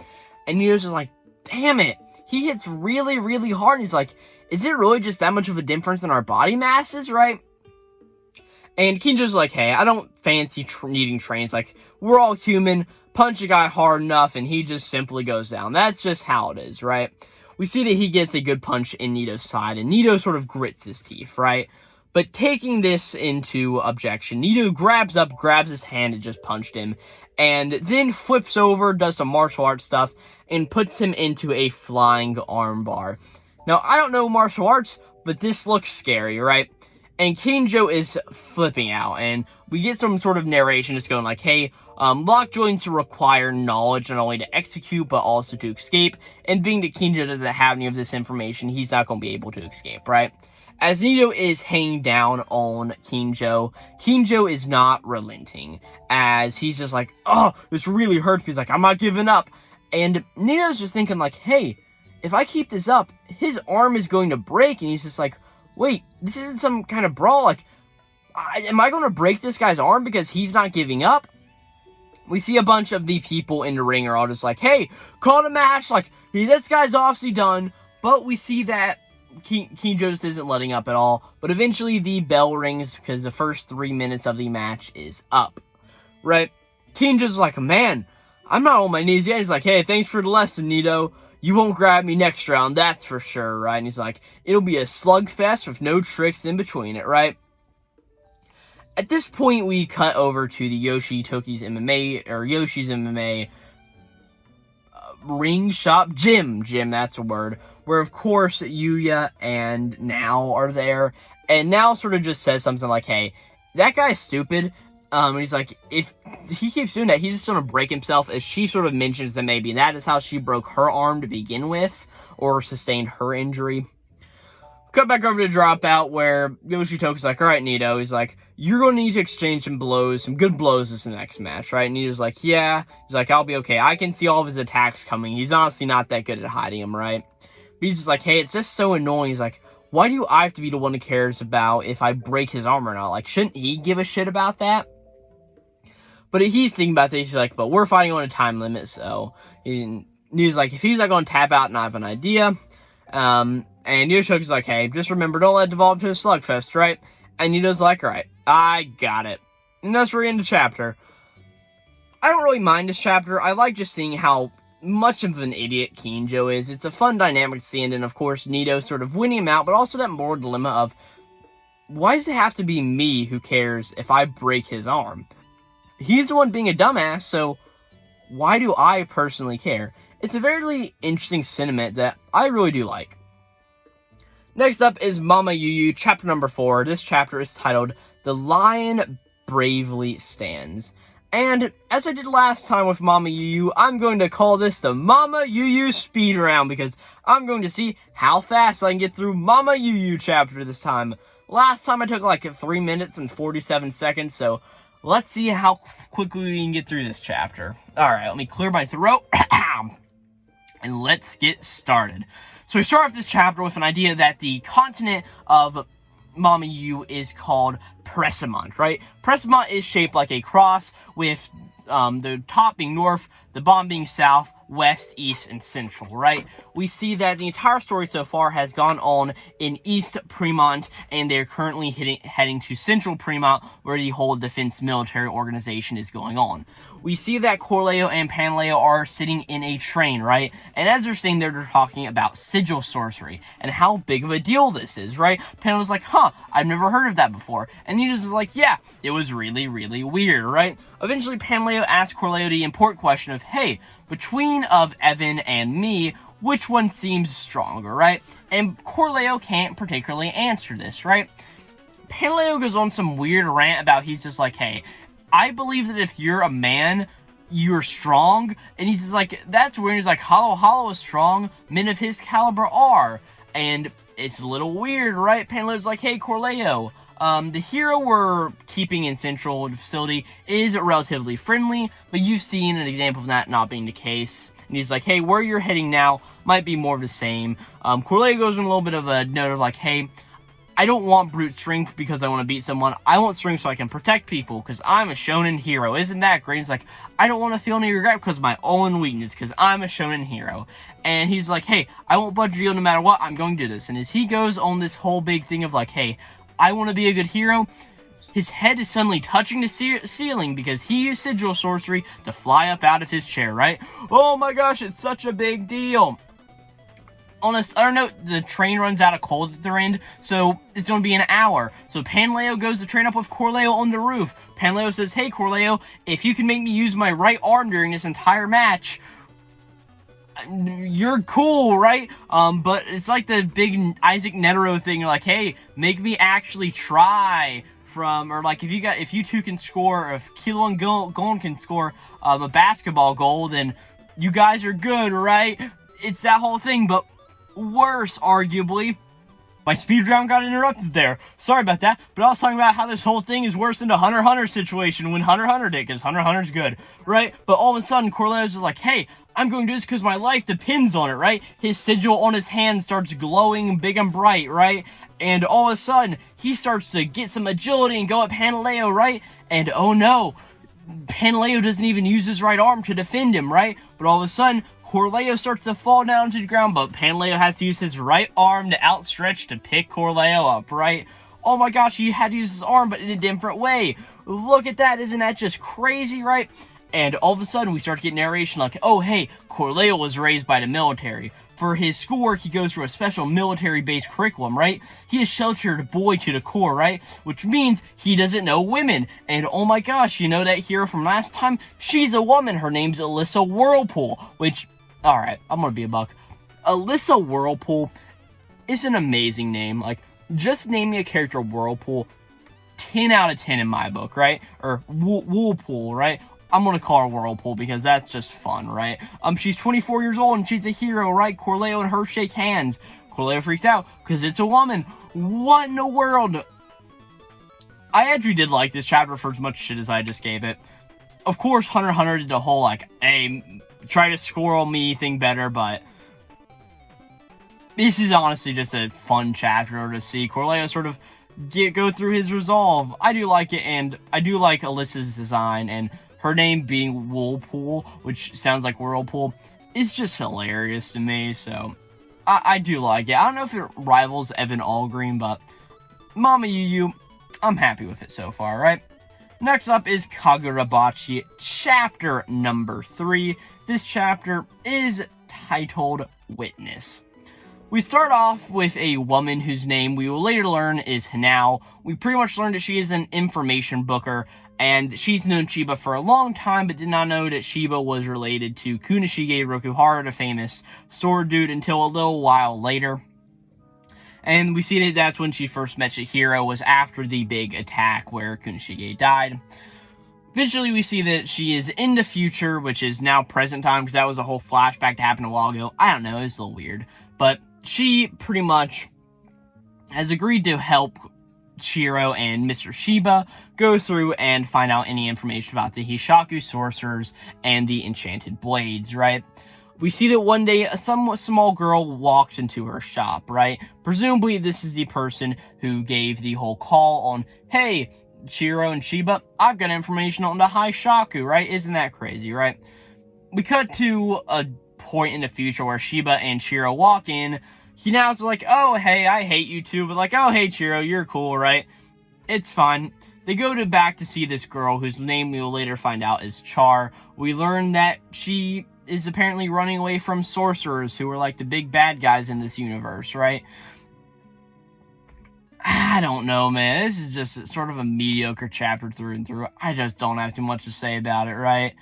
And Nito's just like, damn it, he hits really, really hard. And he's like, is it really just that much of a difference in our body masses, right? And Kinjo's like, hey, I don't fancy needing trains. Like, we're all human. Punch a guy hard enough and he just simply goes down. That's just how it is, right? We see that he gets a good punch in Nito's side, and Nito sort of grits his teeth, right? But taking this into objection, Nito grabs his hand and just punched him, and then flips over, does some martial arts stuff, and puts him into a flying armbar. Now, I don't know martial arts, but this looks scary, right? And Kinjo is flipping out, and we get some sort of narration just going like, hey, lock joints require knowledge not only to execute, but also to escape, and being that Kinjo doesn't have any of this information, he's not going to be able to escape, right? As Nito is hanging down on Kinjo, Kinjo is not relenting, as he's just like, oh, this really hurts. He's like, I'm not giving up. And Nito's just thinking like, hey, if I keep this up, his arm is going to break. And he's just like, wait, this isn't some kind of brawl. Like, am I going to break this guy's arm because he's not giving up? We see a bunch of the people in the ring are all just like, hey, call it a match. Like, this guy's obviously done. But we see that Kinjo just isn't letting up at all. But eventually the bell rings because the first 3 minutes of the match is up, right? Kinjo's like, man, I'm not on my knees yet. He's like, hey, thanks for the lesson, Nito. You won't grab me next round, that's for sure, right? And he's like, it'll be a slugfest with no tricks in between it, right? At this point, we cut over to the Yoshi's MMA ring shop gym, that's a word, where of course Yuya and Now are there, and Now sort of just says something like, hey, that guy's stupid, and he's like, if he keeps doing that, he's just gonna break himself, as she sort of mentions that maybe that is how she broke her arm to begin with, or sustained her injury. Cut back over to Dropout, where Yoshitoki's like, alright, Nito, he's like, you're gonna need to exchange some blows, some good blows this next match, right? And Nito's like, yeah. He's like, I'll be okay. I can see all of his attacks coming. He's honestly not that good at hiding them, right? He's just like, hey, it's just so annoying. He's like, why do I have to be the one who cares about if I break his arm or not? Like, shouldn't he give a shit about that? But he's thinking about this. He's like, but we're fighting on a time limit, so he's like, if he's not going to tap out, and I have an idea. And Yoshoki's like, hey, just remember, don't let it devolve to a slugfest, right? And Nido's like, alright, I got it. And that's where we end the chapter. I don't really mind this chapter. I like just seeing how much of an idiot Kinjo is. It's a fun dynamic to see, and then, of course, Nido sort of winning him out, but also that moral dilemma of, why does it have to be me who cares if I break his arm? He's the one being a dumbass, so why do I personally care? It's a very interesting sentiment that I really do like. Next up is MamaYuyu, chapter number 4. This chapter is titled, The Lion Bravely Stands. And as I did last time with MamaYuyu, I'm going to call this the MamaYuyu speed round, because I'm going to see how fast I can get through MamaYuyu chapter this time. Last time I took like 3 minutes and 47 seconds, so let's see how quickly we can get through this chapter. Alright, let me clear my throat. And let's get started. So we start off this chapter with an idea that the continent of MamaYuyu is called Pressamont, right? Pressamont is shaped like a cross with the top being north, the bottom being south, west, east, and central, right? We see that the entire story so far has gone on in East Premont, and they're currently heading to Central Premont, where the whole defense military organization is going on. We see that Corleo and Panleo are sitting in a train, right? And as they're sitting there, they're talking about sigil sorcery, and how big of a deal this is, right? Panleo's like, huh, I've never heard of that before. And Nita's like, yeah, it was really, really weird, right? Eventually, Panleo asks Corleo the important question of, hey, between of Evan and me, which one seems stronger, right? And Corleo can't particularly answer this, right? Panleo goes on some weird rant about, he's just like, hey, I believe that if you're a man, you're strong. And he's just like, that's weird. He's like, Hollow is strong. Men of his caliber are. And it's a little weird, right? Panleo's like, hey, Corleo, the hero we're keeping in Central Facility is relatively friendly, but you've seen an example of that not being the case. And he's like, hey, where you're heading now might be more of the same. Corleo goes in a little bit of a note of like, hey, I don't want brute strength because I want to beat someone. I want strength so I can protect people because I'm a shonen hero. Isn't that great? He's like, I don't want to feel any regret because of my own weakness because I'm a shonen hero. And he's like, hey, I won't budge you no matter what. I'm going to do this. And as he goes on this whole big thing of like, hey, I want to be a good hero, his head is suddenly touching the ceiling because he used sigil sorcery to fly up out of his chair, right? Oh my gosh, it's such a big deal. On a, I don't know, the train runs out of coal at their end, so it's going to be an hour. So Panleo goes to train up with Corleo on the roof. Panleo says, hey Corleo, if you can make me use my right arm during this entire match, you're cool, right? But it's like the big Isaac Netero thing, like, hey, make me actually try from, or like if you two can score, or if Kilo and Gon can score a basketball goal, then you guys are good, right? It's that whole thing, but worse, arguably. My speed round got interrupted there. Sorry about that, but I was talking about how this whole thing is worse than the Hunter x Hunter situation when Hunter x Hunter did, because Hunter x Hunter's good, right? But all of a sudden, Corleo's like, hey, I'm going to do this because my life depends on it, right? His sigil on his hand starts glowing big and bright, right? And all of a sudden, he starts to get some agility and go at Panleo, right? And oh no, Panleo doesn't even use his right arm to defend him, right? But all of a sudden, Corleo starts to fall down to the ground, but Panleo has to use his right arm to outstretch to pick Corleo up, right? Oh my gosh, he had to use his arm, but in a different way. Look at that, isn't that just crazy, right? And all of a sudden, we start to get narration like, oh hey, Corleo was raised by the military. For his schoolwork, he goes through a special military-based curriculum, right? He is sheltered boy to the core, right? Which means he doesn't know women. And oh my gosh, you know that hero from last time? She's a woman. Her name's Alyssa Whirlpool, which, alright, I'm gonna be a buck. Alyssa Whirlpool is an amazing name. Like, just naming a character Whirlpool, 10 out of 10 in my book, right? Or Woolpool, right? I'm gonna call her Whirlpool because that's just fun, right? She's 24 years old and she's a hero, right? Corleo and her shake hands. Corleo freaks out because it's a woman. What in the world? I actually did like this chapter for as much shit as I just gave it. Of course, Hunter x Hunter did the whole, like, hey, try to score on me thing better, but this is honestly just a fun chapter to see Corleo sort of go through his resolve. I do like it, and I do like Alyssa's design, and her name being Whirlpool, which sounds like Whirlpool, is just hilarious to me, so I do like it. I don't know if it rivals Evan Allgreen, but MamaYuyu, I'm happy with it so far, right? Next up is Kagurabachi, chapter number 3. This chapter is titled Witness. We start off with a woman whose name we will later learn is Hanao. We pretty much learned that she is an information booker, and she's known Shiba for a long time, but did not know that Shiba was related to Kunishige Rokuhara, the famous sword dude, until a little while later. And we see that that's when she first met Chihiro, was after the big attack where Kunishige died. Eventually, we see that she is in the future, which is now present time, because that was a whole flashback that happened a while ago. I don't know, it's a little weird. But she pretty much has agreed to help Chihiro and Mr. Shiba go through and find out any information about the Hishaku sorcerers and the enchanted blades, right? We see that one day a somewhat small girl walks into her shop, right? Presumably this is the person who gave the whole call on, hey, Chihiro and Shiba, I've got information on the Hishaku, right? Isn't that crazy, right? We cut to a point in the future where Shiba and Chihiro walk in. Hinao's like, oh, hey, I hate you too, but like, oh, hey, Chihiro, you're cool, right? It's fine. They go back to see this girl, whose name we will later find out is Char. We learn that she is apparently running away from sorcerers, who are like the big bad guys in this universe, right? I don't know, man. This is just sort of a mediocre chapter through and through. I just don't have too much to say about it, right?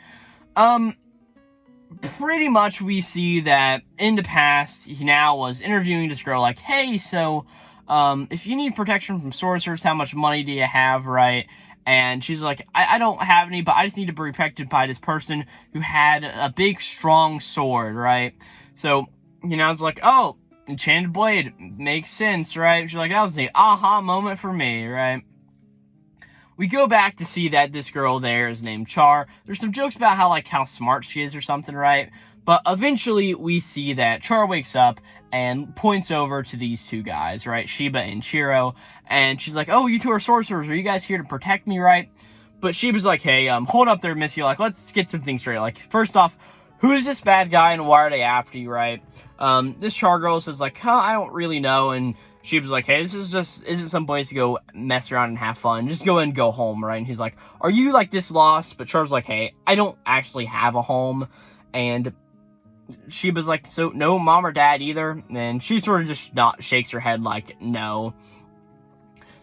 Pretty much we see that in the past, he now was interviewing this girl like, hey, so, if you need protection from sorcerers, how much money do you have, right? And she's like, I don't have any, but I just need to be protected by this person who had a big, strong sword, right? So, it's like, oh, enchanted blade, makes sense, right? She's like, that was the aha moment for me, right? We go back to see that this girl there is named Char. There's some jokes about how smart she is or something, right? But eventually we see that Char wakes up and points over to these two guys, right? Shiba and Chihiro. And she's like, oh, you two are sorcerers. Are you guys here to protect me, right? But Shiba's like, hey, hold up there, Missy. Like, let's get some things straight. Like, first off, who is this bad guy and why are they after you, right? This Char girl says like, I don't really know. And Shiba's like, hey, this is just isn't some place to go mess around and have fun. Just go and go home, right? And he's like, are you like this lost? But Char's like, hey, I don't actually have a home. And Shiba's like, so no mom or dad either? And she sort of just shakes her head like, no.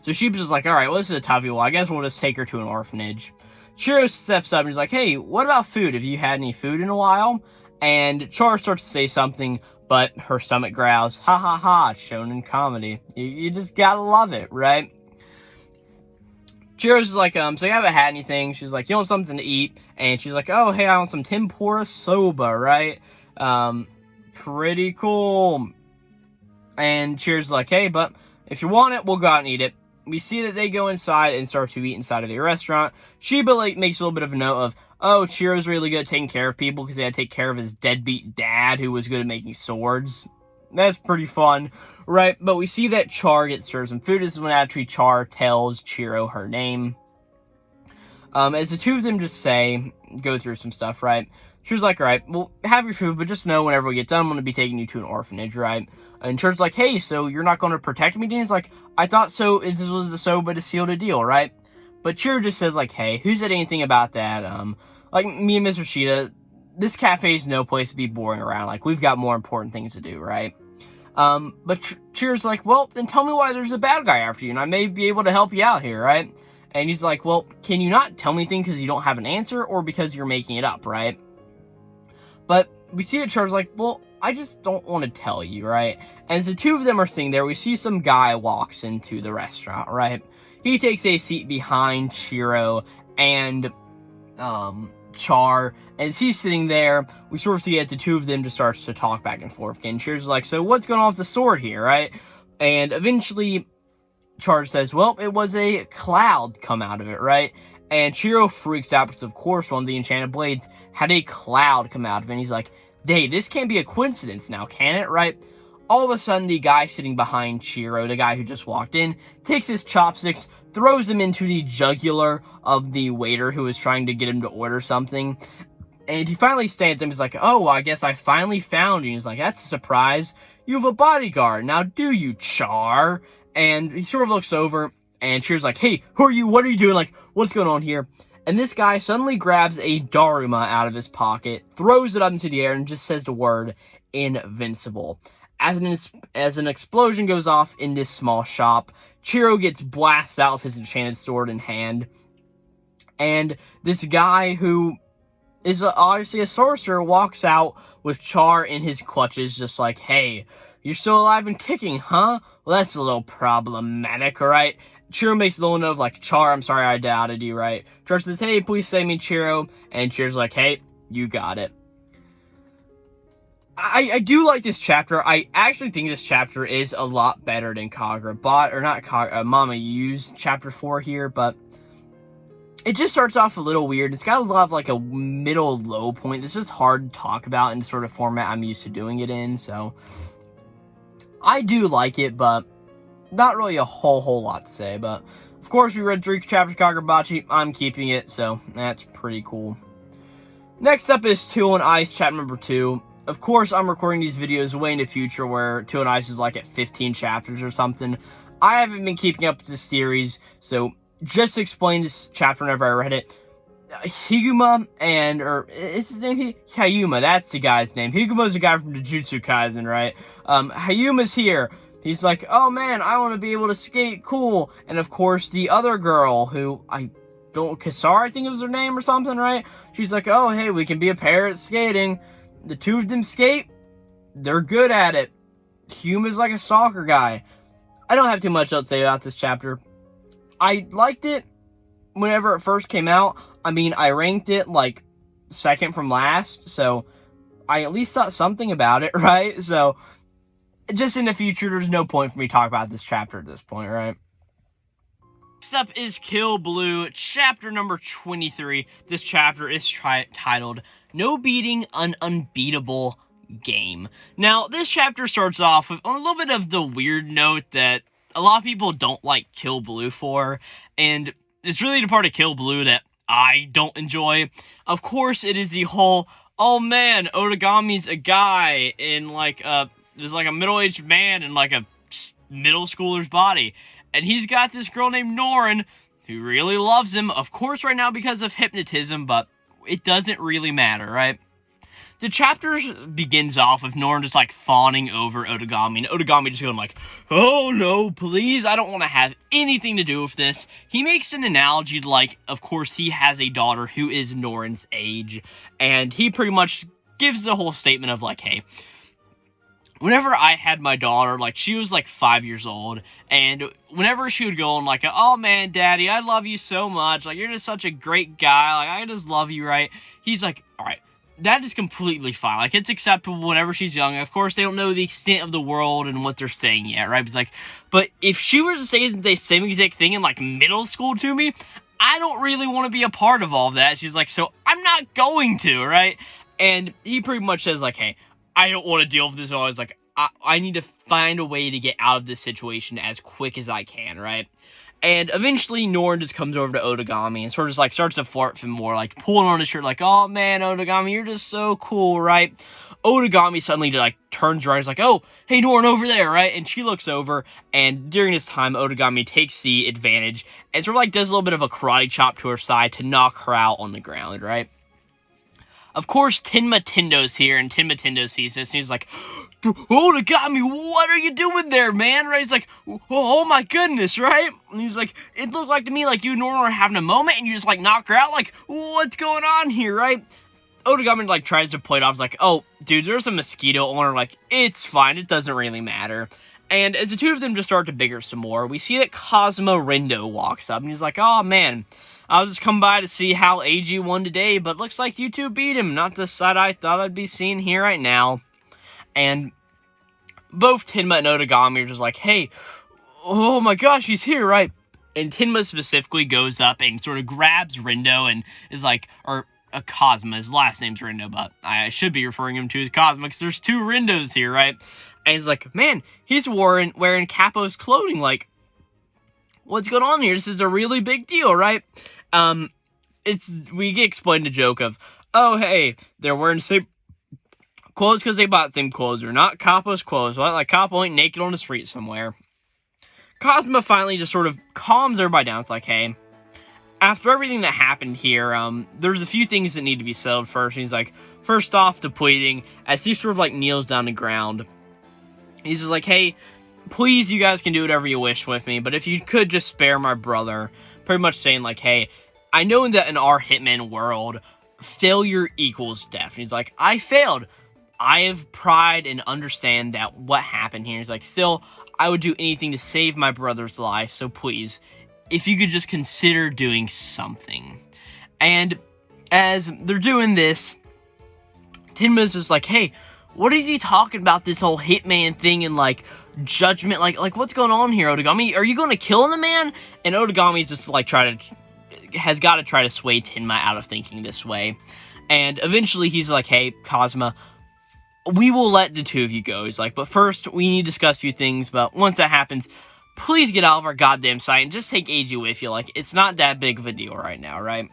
So Shiba's just like, all right, well, this is a toughie. Well, I guess we'll just take her to an orphanage. Chihiro steps up and he's like, hey, what about food? Have you had any food in a while? And Char starts to say something, but her stomach growls, ha ha ha, shonen comedy. You just gotta love it, right? Chihiro's like, so you haven't had anything? She's like, you want something to eat? And she's like, oh, hey, I want some tempura soba, right? Pretty cool. And Chihiro's like, hey, but if you want it, we'll go out and eat it. We see that they go inside and start to eat inside of the restaurant. Shiba, makes a little bit of a note of, oh, Chihiro's really good at taking care of people because they had to take care of his deadbeat dad who was good at making swords. That's pretty fun, right? But we see that Char gets served some food. This is when actually Char tells Chihiro her name. As the two of them just go through some stuff, right? She was like, all right, well, have your food, but just know whenever we get done, I'm going to be taking you to an orphanage, right? And Chihoro's like, hey, so you're not going to protect me? Dan's like, I thought so. This was the soba to seal the deal, right? But Chihiro just says, like, hey, who said anything about that? Like, me and Mr. Shida, this cafe is no place to be boring around. Like, we've got more important things to do, right? But Chihiro's like, well, then tell me why there's a bad guy after you, and I may be able to help you out here, right? And he's like, well, can you not tell me anything because you don't have an answer, or because you're making it up, right? But we see that Chihiro's like, well, I just don't want to tell you, right? And as the two of them are sitting there, we see some guy walks into the restaurant, right? He takes a seat behind Chihiro and, Char, and as he's sitting there, we sort of see that the two of them just starts to talk back and forth again. Chihiro's like, so what's going on with the sword here, right? And eventually, Char says, well, it was a cloud come out of it, right? And Chihiro freaks out because, of course, one of the enchanted blades had a cloud come out of it. And he's like, hey, this can't be a coincidence now, can it, right? all of a sudden the guy sitting behind Chiro, the guy who just walked in, takes his chopsticks, throws them into the jugular of the waiter who is trying to get him to order something. And he finally stands up and he's like, oh, I guess I finally found you. And he's like, that's a surprise. You have a bodyguard. Now do you, Char? And he sort of looks over and Chiro's like, hey, who are you? What are you doing? Like, what's going on here? And this guy suddenly grabs a Daruma out of his pocket, throws it up into the air, and just says the word invincible. As an explosion goes off in this small shop, Chiro gets blasted out with his enchanted sword in hand. And this guy, who is obviously a sorcerer, walks out with Char in his clutches, just like, hey, you're still alive and kicking, huh? Well, that's a little problematic, alright? Chiro makes a little note of, like, Char, I'm sorry I doubted you, right? Char says, hey, please save me, Chiro. And Chiro's like, hey, you got it. I do like this chapter. I actually think this chapter is a lot better than MamaYuyu's chapter 4 here, but it just starts off a little weird. It's got a lot of, like, a middle low point. This is hard to talk about in the sort of format I'm used to doing it in, so I do like it, but not really a whole lot to say. But of course, we read 3 chapters of Kagurabachi. I'm keeping it, so that's pretty cool. Next up is 2 on Ice, chapter number 2. Of course, I'm recording these videos way in the future where 2 on Ice is like at 15 chapters or something. I haven't been keeping up with this series, so just to explain this chapter whenever I read it, Higuma is his name Hyuma, that's the guy's name. Higuma's the guy from Jujutsu Kaisen, right? Hyuma's here. He's like, oh man, I want to be able to skate, cool. And of course, the other girl, who Kasara, I think it was her name or something, right? She's like, oh hey, we can be a pair at skating. The 2 of them skate, they're good at it. Hyuma's like a soccer guy. I don't have too much else to say about this chapter. I liked it whenever it first came out. I mean, I ranked it like second from last, so I at least thought something about it, right? So just in the future, there's no point for me to talk about this chapter at this point, right? Next up is Kill Blue, chapter number 23. This chapter is titled, No Beating an Unbeatable Game. Now, this chapter starts off with a little bit of the weird note that a lot of people don't like Kill Blue for, and it's really the part of Kill Blue that I don't enjoy. Of course, it is the whole, oh man, Otagami's a guy in like there's like a middle-aged man in like a middle schooler's body. And he's got this girl named Norin who really loves him. Of course, right now because of hypnotism, but it doesn't really matter, right? The chapter begins off with Norin just like fawning over Otagami, and Otagami just going like, oh no, please, I don't want to have anything to do with this. He makes an analogy to like, of course, he has a daughter who is Norin's age, and he pretty much gives the whole statement of like, hey, whenever I had my daughter, like, she was, like, 5 years old, and whenever she would go on, like, oh, man, Daddy, I love you so much, like, you're just such a great guy, like, I just love you, right? He's like, alright, that is completely fine, like, it's acceptable whenever she's young. Of course, they don't know the extent of the world and what they're saying yet, right? He's like, but if she were to say the same exact thing in, like, middle school to me, I don't really want to be a part of all of that. She's like, so I'm not going to, right? And he pretty much says, like, hey, I don't want to deal with this at all. He's like, I need to find a way to get out of this situation as quick as I can, right? And eventually, Norin just comes over to Otagami and sort of just, like, starts to flirt with him more, like, pulling on his shirt, like, oh, man, Otagami, you're just so cool, right? Otagami suddenly, just, like, turns around, he's like, oh, hey, Norin, over there, right? And she looks over, and during this time, Otagami takes the advantage and sort of, like, does a little bit of a karate chop to her side to knock her out on the ground, right? Of course, Tenma Tendo's here, and Tenma Tendo sees this, and he's like, Otagami, what are you doing there, man? Right? He's like, oh my goodness, right? And he's like, it looked like to me like you and Norin were having a moment, and you just, like, knock her out, like, what's going on here, right? Otagami, like, tries to play it off, he's like, oh, dude, there's a mosquito on her, like, it's fine, it doesn't really matter. And as the two of them just start to bicker some more, we see that Cosmo Rendo walks up, and he's like, oh, man, I was just coming by to see how AG won today, but looks like you two beat him. Not the side I thought I'd be seeing here right now. And both Tenma and Otagami are just like, hey, oh my gosh, he's here, right? And Tenma specifically goes up and sort of grabs Rendo and is like, or Cosmo, his last name's Rendo, but I should be referring him to as Cosmo because there's 2 Rendos here, right? And he's like, man, he's wearing Capo's clothing. Like, what's going on here? This is a really big deal, right? We get explained a joke of, oh, hey, they're wearing the same clothes because they bought the same clothes. They're not Capo's clothes. Right? Like, Capo ain't naked on the street somewhere. Cosmo finally just sort of calms everybody down. It's like, hey, after everything that happened here, there's a few things that need to be settled first. And he's like, first off, depleting, as he sort of like kneels down the ground. He's just like, hey, please, you guys can do whatever you wish with me, but if you could just spare my brother. Pretty much saying like, hey, I know that in our Hitman world, failure equals death. And he's like, I failed. I have pride and understand that what happened here. He's like, still, I would do anything to save my brother's life, so please, if you could just consider doing something. And as they're doing this, Tenma's just like, hey, what is he talking about, this whole Hitman thing and, like, judgment? Like what's going on here, Otagami? Are you going to kill the man? And Otagami's just, like, has got to try to sway Tenma out of thinking this way. And eventually he's like, hey, Cosmo, we will let the two of you go. He's like, but first, we need to discuss a few things, but once that happens, please get out of our goddamn sight and just take AG with you. Like, it's not that big of a deal right now, right?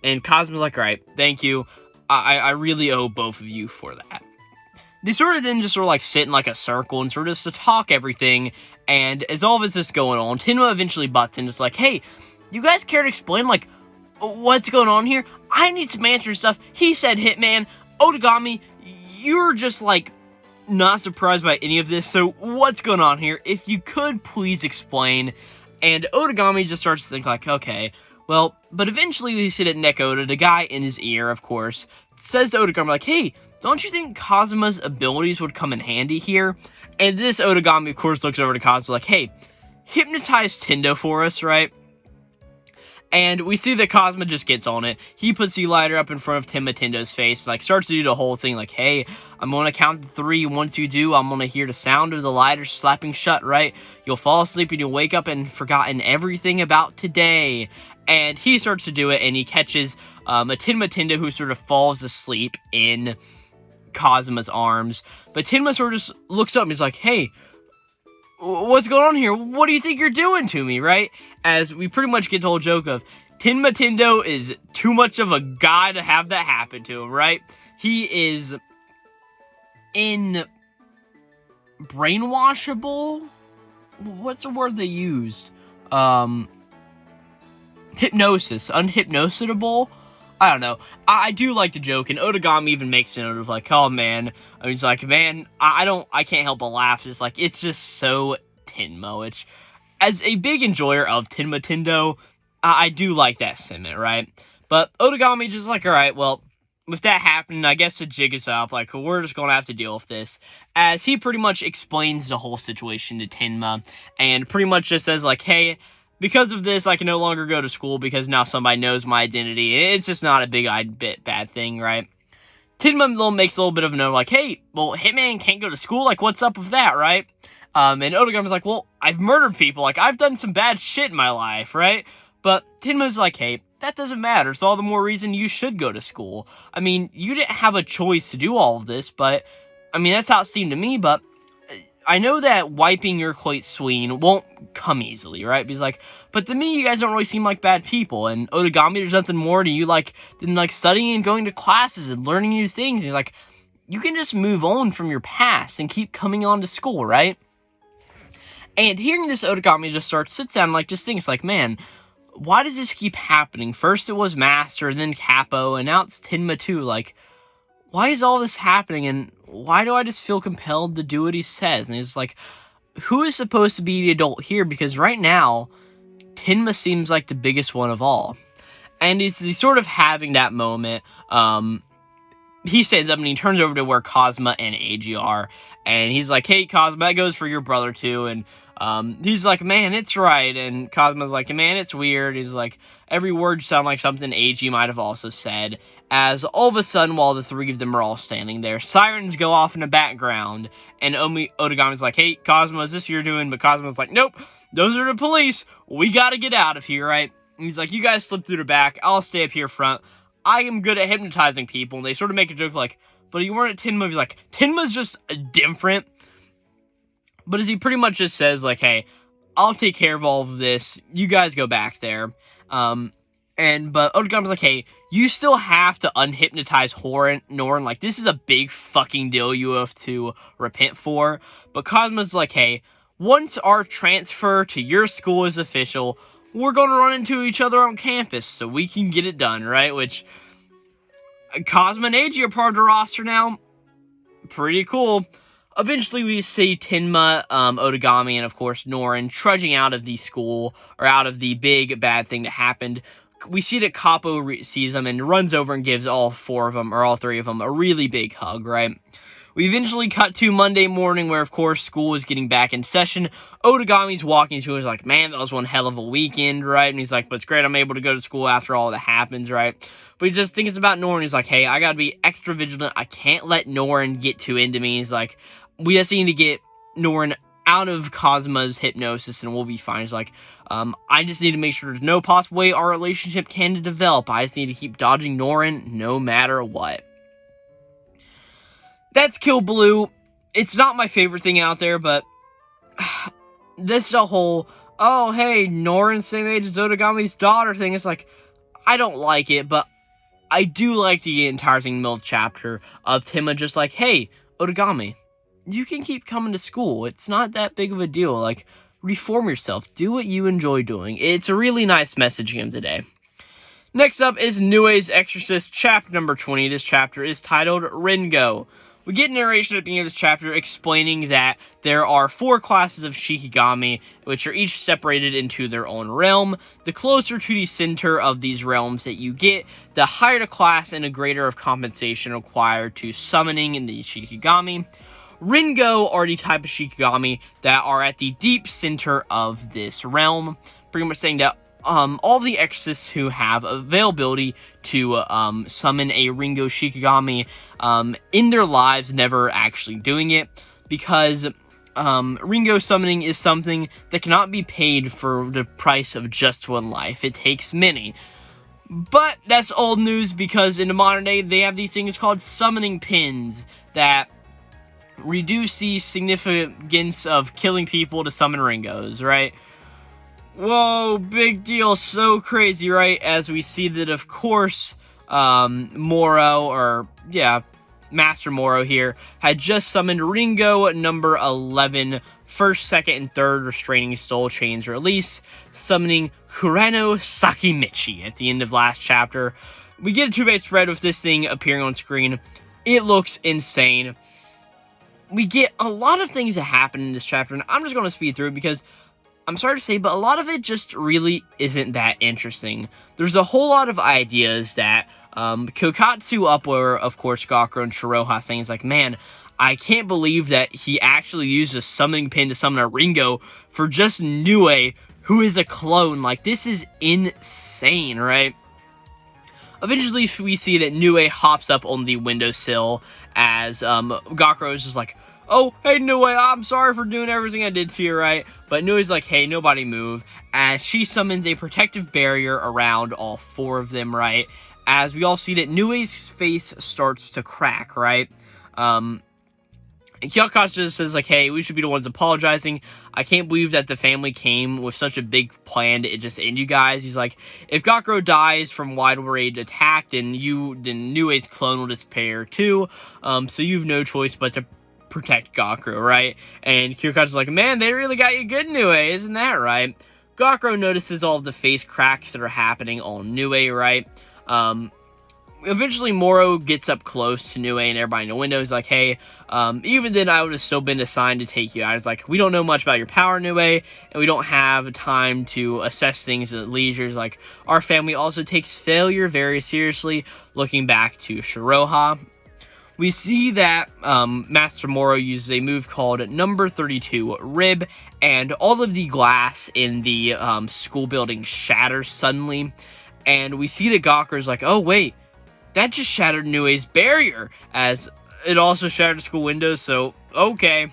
And Cosmo's like, all right, thank you. I really owe both of you for that. They sort of then just sort of like sit in like a circle and sort of just to talk everything. And as all of this is going on, Tenma eventually butts in, just like, hey, you guys care to explain like what's going on here? I need some answer stuff. He said Hitman. Otagami, you're just like not surprised by any of this, so what's going on here? If you could please explain. And Otagami just starts to think like, okay, well, but eventually we see that Nekoda, the guy in his ear, of course, says to Otagami like, hey, don't you think Kazuma's abilities would come in handy here? And this Otagami, of course, looks over to Kazuma like, hey, hypnotize Tendo for us, right? And we see that Cosmo just gets on it. He puts the lighter up in front of Tendo's face, and like starts to do the whole thing, like, hey, I'm gonna count to 3. Once you do, I'm gonna hear the sound of the lighter slapping shut, right? You'll fall asleep and you'll wake up and forgotten everything about today. And he starts to do it, and he catches a Tendo who sort of falls asleep in Cosmo's arms. But Tenma sort of just looks up and is like, hey, what's going on here? What do you think you're doing to me, right? As we pretty much get the whole joke of Tenma Tendo is too much of a guy to have that happen to him, right? He is brainwashable? What's the word they used? Hypnosis. Unhypnositable? I don't know. I do like the joke, and Otagami even makes a note of like, oh man. I mean, he's like, man, I can't help but laugh. It's like, it's just so Tenma, which, as a big enjoyer of Tenma Tendo, I do like that sentiment, right? But Otagami just like, alright, well, with that happening, I guess the jig is up. Like, we're just gonna have to deal with this. As he pretty much explains the whole situation to Tenma, and pretty much just says like, hey, because of this, I can no longer go to school because now somebody knows my identity. It's just not a bad thing, right? Tenma makes a little bit of a note like, hey, well, Hitman can't go to school? Like, what's up with that, right? And Otagami's like, well, I've murdered people. Like, I've done some bad shit in my life, right? But Tenma's like, hey, that doesn't matter. It's all the more reason you should go to school. I mean, you didn't have a choice to do all of this, but, I mean, that's how it seemed to me, but I know that wiping your plate swing won't come easily, right? Because, like, but to me, you guys don't really seem like bad people. And Otagami, there's nothing more to you, like, than, like, studying and going to classes and learning new things. And you're like, you can just move on from your past and keep coming on to school, right? And hearing this, Otagami just sits down and, like, just thinks, like, man, why does this keep happening? First it was Master, then Capo, and now it's Tenma too. Like, why is all this happening, and why do I just feel compelled to do what he says? And he's like, who is supposed to be the adult here? Because right now, Tenma seems like the biggest one of all. And he's sort of having that moment. He stands up and he turns over to where Cosmo and AG are. And he's like, hey, Cosmo, that goes for your brother too. And he's like, man, it's right. And Cosmo's like, man, it's weird. He's like, every word sounds like something AG might have also said. As all of a sudden, while the three of them are all standing there, sirens go off in the background, and Otagami's like, hey, Cosmo, is this you're doing? But Cosmo's like, nope, those are the police. We gotta get out of here, right? And he's like, you guys slip through the back. I'll stay up here front. I am good at hypnotizing people. And they sort of make a joke like, but you weren't at Tenma. He's like, Tenma's just different. But as he pretty much just says, like, hey, I'll take care of all of this. You guys go back there. But Otagami's like, hey, you still have to unhypnotize Norin. Like, this is a big fucking deal you have to repent for. But Cosmo's like, hey, once our transfer to your school is official, we're going to run into each other on campus so we can get it done, right? Which, Cosmo and Eiji are part of the roster now. Pretty cool. Eventually, we see Tenma, Otagami, and of course Norin trudging out of the school, or out of the big bad thing that happened. We see that Capo sees them and runs over and gives all four of them, or all three of them, a really big hug, right? We eventually cut to Monday morning where, of course, school is getting back in session. Otagami's walking to him, he's like, man, that was one hell of a weekend, right? And he's like, but it's great I'm able to go to school after all that happens, right? But he just thinks about Norin. He's like, hey, I gotta be extra vigilant. I can't let Norin get too into me. He's like, we just need to get Norin out of Cosmo's hypnosis and we'll be fine. He's like, I just need to make sure there's no possible way our relationship can develop. I just need to keep dodging Norin no matter what. That's Kill Blue. It's not my favorite thing out there, but this is a whole, oh, hey, Norin's same age as Otagami's daughter thing. It's like, I don't like it, but I do like the entire thing in the middle of the chapter of Tenma just like, hey, Otagami, you can keep coming to school. It's not that big of a deal. Like, reform yourself. Do what you enjoy doing. It's a really nice message him today. Next up is Nue's Exorcist, chapter number 20. This chapter is titled Ringo. We get narration at the beginning of this chapter explaining that there are 4 classes of Shikigami, which are each separated into their own realm. The closer to the center of these realms that you get, the higher the class and the greater of compensation required to summoning in the Shikigami. Ringo are the type of Shikigami that are at the deep center of this realm, pretty much saying that all the Exorcists who have availability to summon a Ringo Shikigami in their lives never actually doing it, because Ringo summoning is something that cannot be paid for the price of just one life. It takes many. But that's old news, because in the modern day, they have these things called summoning pins that reduce the significance of killing people to summon Ringos, right? Whoa, big deal, so crazy, right? As we see that, of course, Moro, or, yeah, Master Moro here, had just summoned Ringo number 11, first, second, and third restraining soul chains release, summoning Kurano Sakimichi at the end of last chapter. We get a 2-page spread with this thing appearing on screen. It looks insane. We get a lot of things that happen in this chapter, and I'm just going to speed through it because, I'm sorry to say, but a lot of it just really isn't that interesting. There's a whole lot of ideas that Kokatsu up where, of course, Gakuro and Shiroha saying, is like, man, I can't believe that he actually used a summoning pin to summon a Ringo for just Nue, who is a clone. Like, this is insane, right? Eventually, we see that Nue hops up on the windowsill as Gakuro is just like, oh, hey, Nue, I'm sorry for doing everything I did to you, right? But Nue's like, hey, nobody move, as she summons a protective barrier around all 4 of them, right? As we all see that Nue's face starts to crack, right? Kyokachi just says, like, hey, we should be the ones apologizing. I can't believe that the family came with such a big plan to just end you guys. He's like, if Gakuro dies from wide raid attack, then Nue's clone will disappear too. So you have no choice but to protect Gakuro, right? And Kyokachi's like, man, they really got you good, Nue, isn't that right? Gakuro notices all of the face cracks that are happening on Nue, right? Eventually Moro gets up close to Nue and everybody in the window is like, hey, even then I would have still been assigned to take you out. It's like, we don't know much about your power, Nue, and we don't have time to assess things at leisure. It's like, our family also takes failure very seriously, looking back to Shiroha. We see that Master Moro uses a move called number 32 Rib, and all of the glass in the school building shatters suddenly, and we see that Gakuro's like, oh wait, that just shattered Nue's barrier, as it also shattered the school windows, so okay.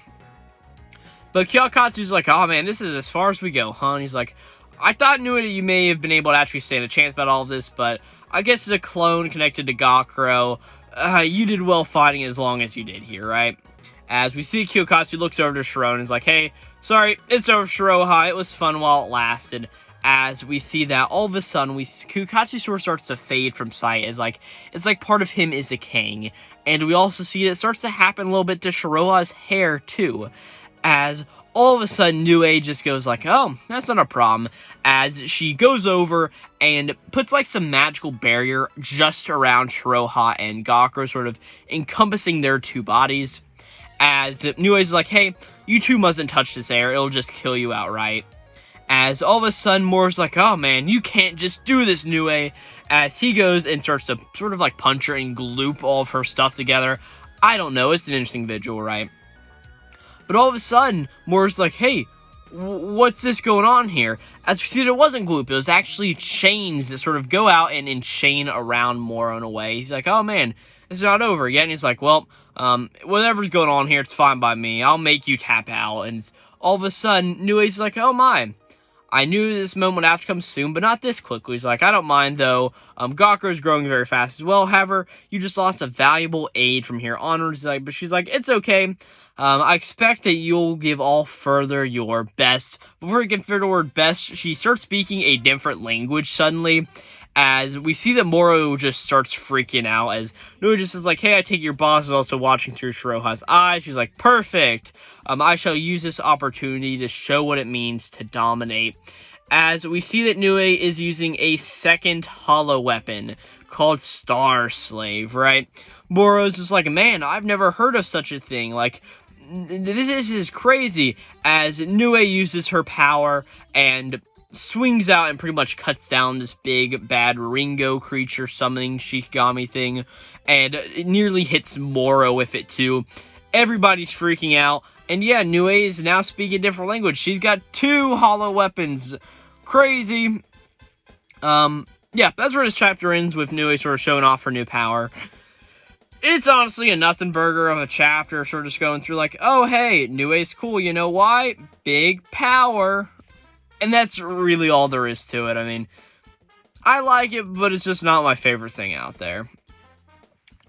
But Kyokatsu's like, oh man, this is as far as we go, huh? And he's like, I thought Nue that you may have been able to actually stand a chance about all of this, but I guess as a clone connected to Gakuro, you did well fighting as long as you did here, right? As we see Kyokazu looks over to Shiro and is like, hey, sorry, it's over, Shiroha. It was fun while it lasted. As we see that all of a sudden, Kyokazu sort of starts to fade from sight. It's like part of him is decaying. And we also see it starts to happen a little bit to Shiroha's hair too. As all of a sudden, Nue just goes like, oh, that's not a problem. As she goes over and puts like some magical barrier just around Shiroha and Gakuro, sort of encompassing their two bodies. As Nue's like, hey, you two mustn't touch this air, it'll just kill you outright. As all of a sudden, Mora's like, oh man, you can't just do this, Nue. As he goes and starts to sort of like punch her and gloop all of her stuff together. I don't know, it's an interesting visual, right? But all of a sudden, Mora's like, hey, what's this going on here? As we see that it wasn't gloop, it was actually chains that sort of go out and chain around Mora in a way. He's like, oh man, it's not over yet. And he's like, well, whatever's going on here, it's fine by me. I'll make you tap out. And all of a sudden, Nue's like, oh my, I knew this moment would have to come soon, but not this quickly. He's like, I don't mind though. Gakuro's growing very fast as well. However, you just lost a valuable aid from here onwards. But she's like, it's okay. I expect that you'll give all further your best. Before you can figure the word best, she starts speaking a different language suddenly. As we see that Moro just starts freaking out. As Nui just is like, hey, I take your boss is also watching through Shiroha's eyes. She's like, perfect. I shall use this opportunity to show what it means to dominate. As we see that Nui is using a second hollow weapon called Star Slave, right? Moro's just like, man, I've never heard of such a thing. Like, this is crazy. As Nue uses her power and swings out and pretty much cuts down this big bad Ringo creature summoning Shikigami thing, and it nearly hits Moro with it too. Everybody's freaking out, and yeah, Nue is now speaking a different language. She's got 2 hollow weapons. Crazy. Yeah, that's where this chapter ends, with Nue sort of showing off her new power. It's honestly a nothing burger of a chapter, sort of just going through like, oh hey, Nue's cool, you know why? Big power. And that's really all there is to it. I mean, I like it, but it's just not my favorite thing out there.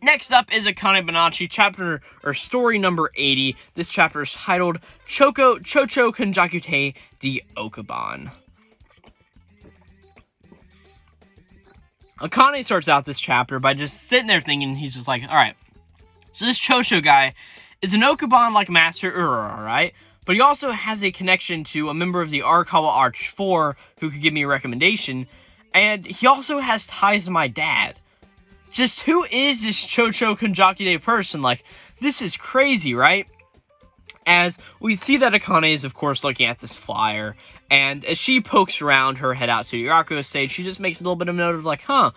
Next up is Akane-banashi, chapter, or story number 80. This chapter is titled Chocho Konjakute de Okaban. Akane starts out this chapter by just sitting there thinking, he's just like, alright, so this Chocho guy is an Okaban-like master, right? But he also has a connection to a member of the Arakawa Arch 4 who could give me a recommendation, and he also has ties to my dad. Just who is this Chocho Konjakute person? Like, this is crazy, right? As we see that Akane is, of course, looking at this flyer, and as she pokes around her head out to the Yurakuo stage, she just makes a little bit of a note of like, huh,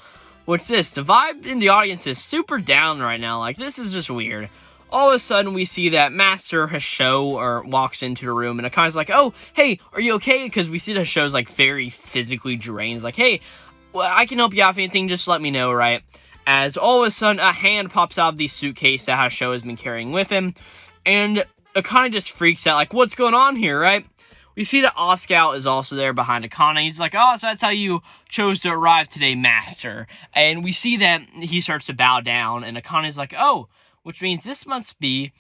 what's this? The vibe in the audience is super down right now. Like, this is just weird. All of a sudden, we see that Master Hasho walks into the room, and Akane's like, oh, hey, are you okay? Because we see that Hasho's, like, very physically drained. He's like, hey, well, I can help you out if anything, just let me know, right? As all of a sudden, a hand pops out of the suitcase that Hasho has been carrying with him, and Akane just freaks out, like, what's going on here, right? We see that Oscout is also there behind Akane. He's like, oh, so that's how you chose to arrive today, Master. And we see that he starts to bow down, and Akane's like, oh, which means this must be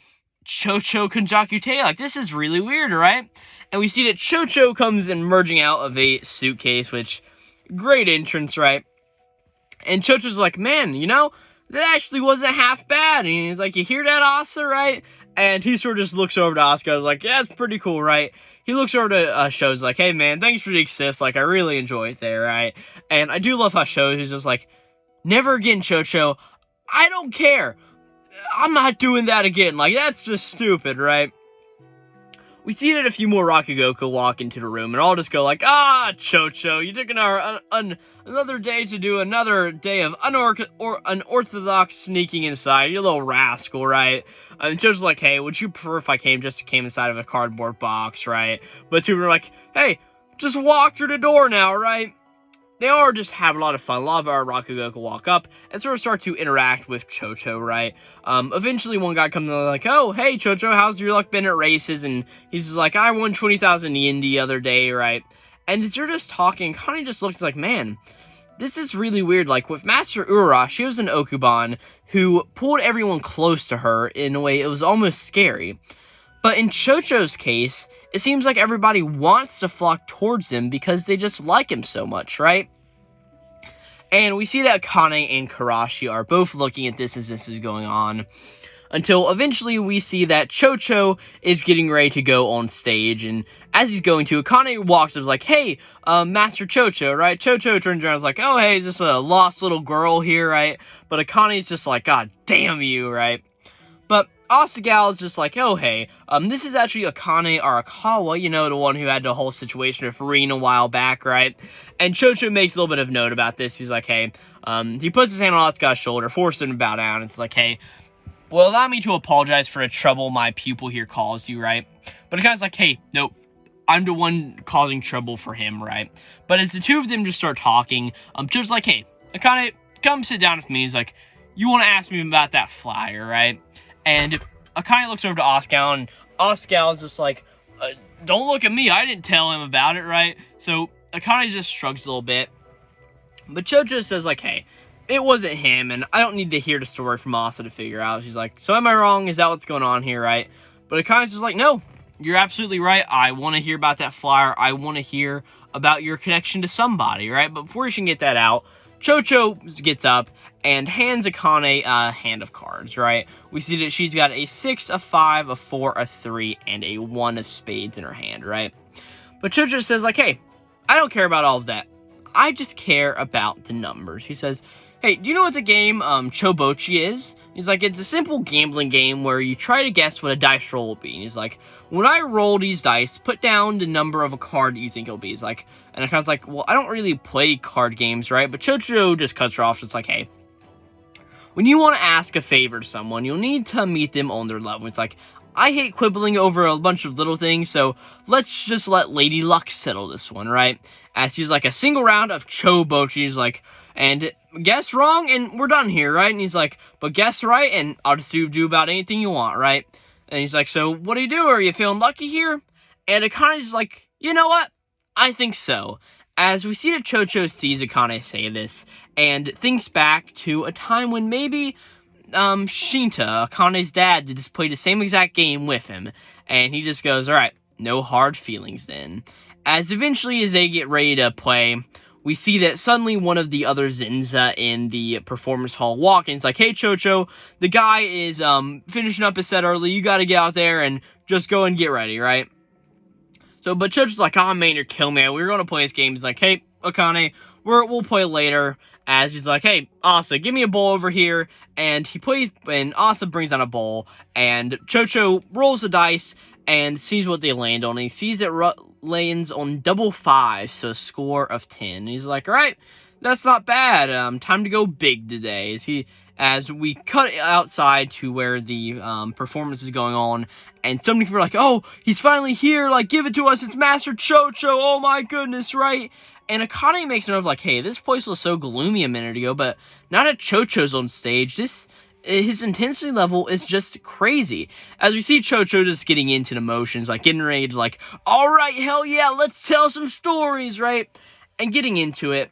Chocho Konjakute. Like, this is really weird, right? And we see that Chocho comes emerging out of a suitcase, which, great entrance, right? And Chocho's like, man, you know, that actually wasn't half bad. And he's like, you hear that, Asa, right? And he sort of just looks over to Asuka, like, yeah, it's pretty cool, right? He looks over to Sho's like, hey, man, thanks for the assist. Like, I really enjoy it there, right? And I do love how Sho's just like, never again, Chocho. I don't care. I'm not doing that again. Like, that's just stupid, right? We see that a few more Rakugoku walk into the room, and all just go like, ah, Chocho, you took another day to do another day of unorthodox sneaking inside, you little rascal, right? And Chocho's like, hey, would you prefer if I came inside of a cardboard box, right? But two are like, hey, just walk through the door now, right? They all just have a lot of fun. A lot of our Rakugoku walk up and sort of start to interact with Chocho, right? Eventually one guy comes in like, oh, hey, Chocho, how's your luck been at races? And he's just like, I won 20,000 yen the other day, right? And as they're just talking, Connie just looks like, man, this is really weird. Like, with Master Ura, she was an Okuban who pulled everyone close to her in a way it was almost scary. But in Chocho's case, it seems like everybody wants to flock towards him because they just like him so much, right? And we see that Akane and Karashi are both looking at this as this is going on, until eventually we see that Chocho is getting ready to go on stage, and as he's going to, Akane walks up and is like, hey, Master Chocho, right? Chocho turns around and is like, oh, hey, is this a lost little girl here, right? But Akane's just like, God damn you, right? But Asagao is just like, oh, hey, this is actually Akane Arakawa, you know, the one who had the whole situation with Faron a while back, right? And Chocho makes a little bit of note about this. He's like, hey, he puts his hand on Asagao's shoulder, forces him to bow down. It's like, hey, well, allow me to apologize for the trouble my pupil here caused you, right? But Akane's like, hey, nope, I'm the one causing trouble for him, right? But as the two of them just start talking, Chocho's like, hey, Akane, come sit down with me. He's like, you want to ask me about that flyer, right? And Akane looks over to Asagao, and Asagao is just like, don't look at me, I didn't tell him about it, right? So Akane just shrugs a little bit. But Chocho says, like, hey, it wasn't him, and I don't need to hear the story from Asa to figure out. She's like, so am I wrong? Is that what's going on here, right? But Akane's just like, no, you're absolutely right. I want to hear about that flyer. I want to hear about your connection to somebody, right? But before she can get that out, Chocho gets up and hands Akane a hand of cards, right? We see that she's got a 6, a 5, a 4, a 3, and a 1 of spades in her hand, right? But Chocho says, like, hey, I don't care about all of that. I just care about the numbers. He says, hey, do you know what the game Chobochi is? He's like, it's a simple gambling game where you try to guess what a dice roll will be. And he's like, when I roll these dice, put down the number of a card that you think it'll be. He's like, and I kind of like, well, I don't really play card games, right? But Chocho just cuts her off. It's like, hey, when you want to ask a favor to someone, you'll need to meet them on their level. It's like, I hate quibbling over a bunch of little things, so let's just let Lady Luck settle this one, right? As he's like, a single round of Chobochi. He's like, and guess wrong, and we're done here, right? And he's like, but guess right, and I'll just do about anything you want, right? And he's like, so what do you do? Are you feeling lucky here? And Akane's like, you know what? I think so. As we see that Chocho sees Akane say this, and thinks back to a time when maybe Shinta, Akane's dad, just played the same exact game with him. And he just goes, alright, no hard feelings then. As eventually, as they get ready to play, we see that suddenly one of the other Zenza in the performance hall walk in. It's like, hey, Chocho, the guy is finishing up his set early. You gotta get out there and just go and get ready, right? So, but Chocho's like, oh, man, you're killing me. We're gonna play this game. He's like, hey, Akane, we'll play later. As he's like, hey, Asa, give me a bowl over here. And he plays, and Asa brings out a bowl. And Chocho rolls the dice and sees what they land on. And he sees it lands on double 5, so a score of 10. And he's like, all right, that's not bad. Time to go big today. As we cut outside to where the performance is going on, and so many people are like, oh, he's finally here, like, give it to us, it's Master Chocho, oh my goodness, right? And Akane makes a note of like, hey, this place was so gloomy a minute ago, but now that Chocho's on stage, his intensity level is just crazy. As we see Chocho just getting into the motions, like getting ready to like, alright, hell yeah, let's tell some stories, right? And getting into it.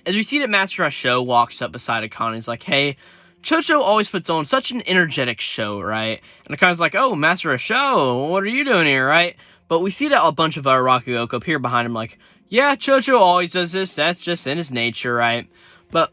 As we see that Master Asho walks up beside Akane, he's like, hey, Chocho always puts on such an energetic show, right? And Akane's like, oh, Master Asho, what are you doing here, right? But we see that a bunch of Rakugoku appear behind him like, yeah, Chocho always does this, that's just in his nature, right? But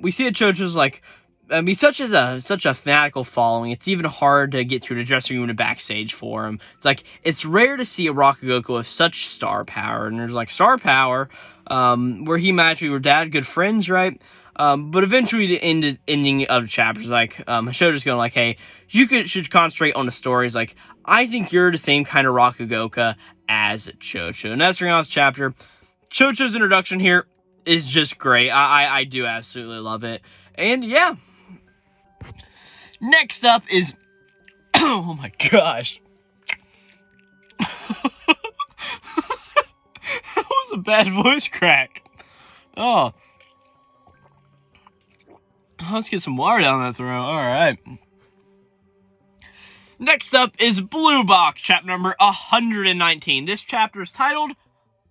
we see that Chocho's like, I mean, such a fanatical following, it's even hard to get through the dressing room and backstage for him. It's like, it's rare to see a Rakugoku with such star power, and there's like star power, where he and Machi were dad good friends, right? But eventually the ending of the chapter is like, Hashoda's going like, hey, should concentrate on the stories, like, I think you're the same kind of Rakugoka as Chocho. And that's the last chapter. Chocho's introduction here is just great. I do absolutely love it. And yeah. Next up is, oh my gosh. That was a bad voice crack. Oh. Let's get some water down that throat. Alright. Next up is Blue Box, chapter number 119. This chapter is titled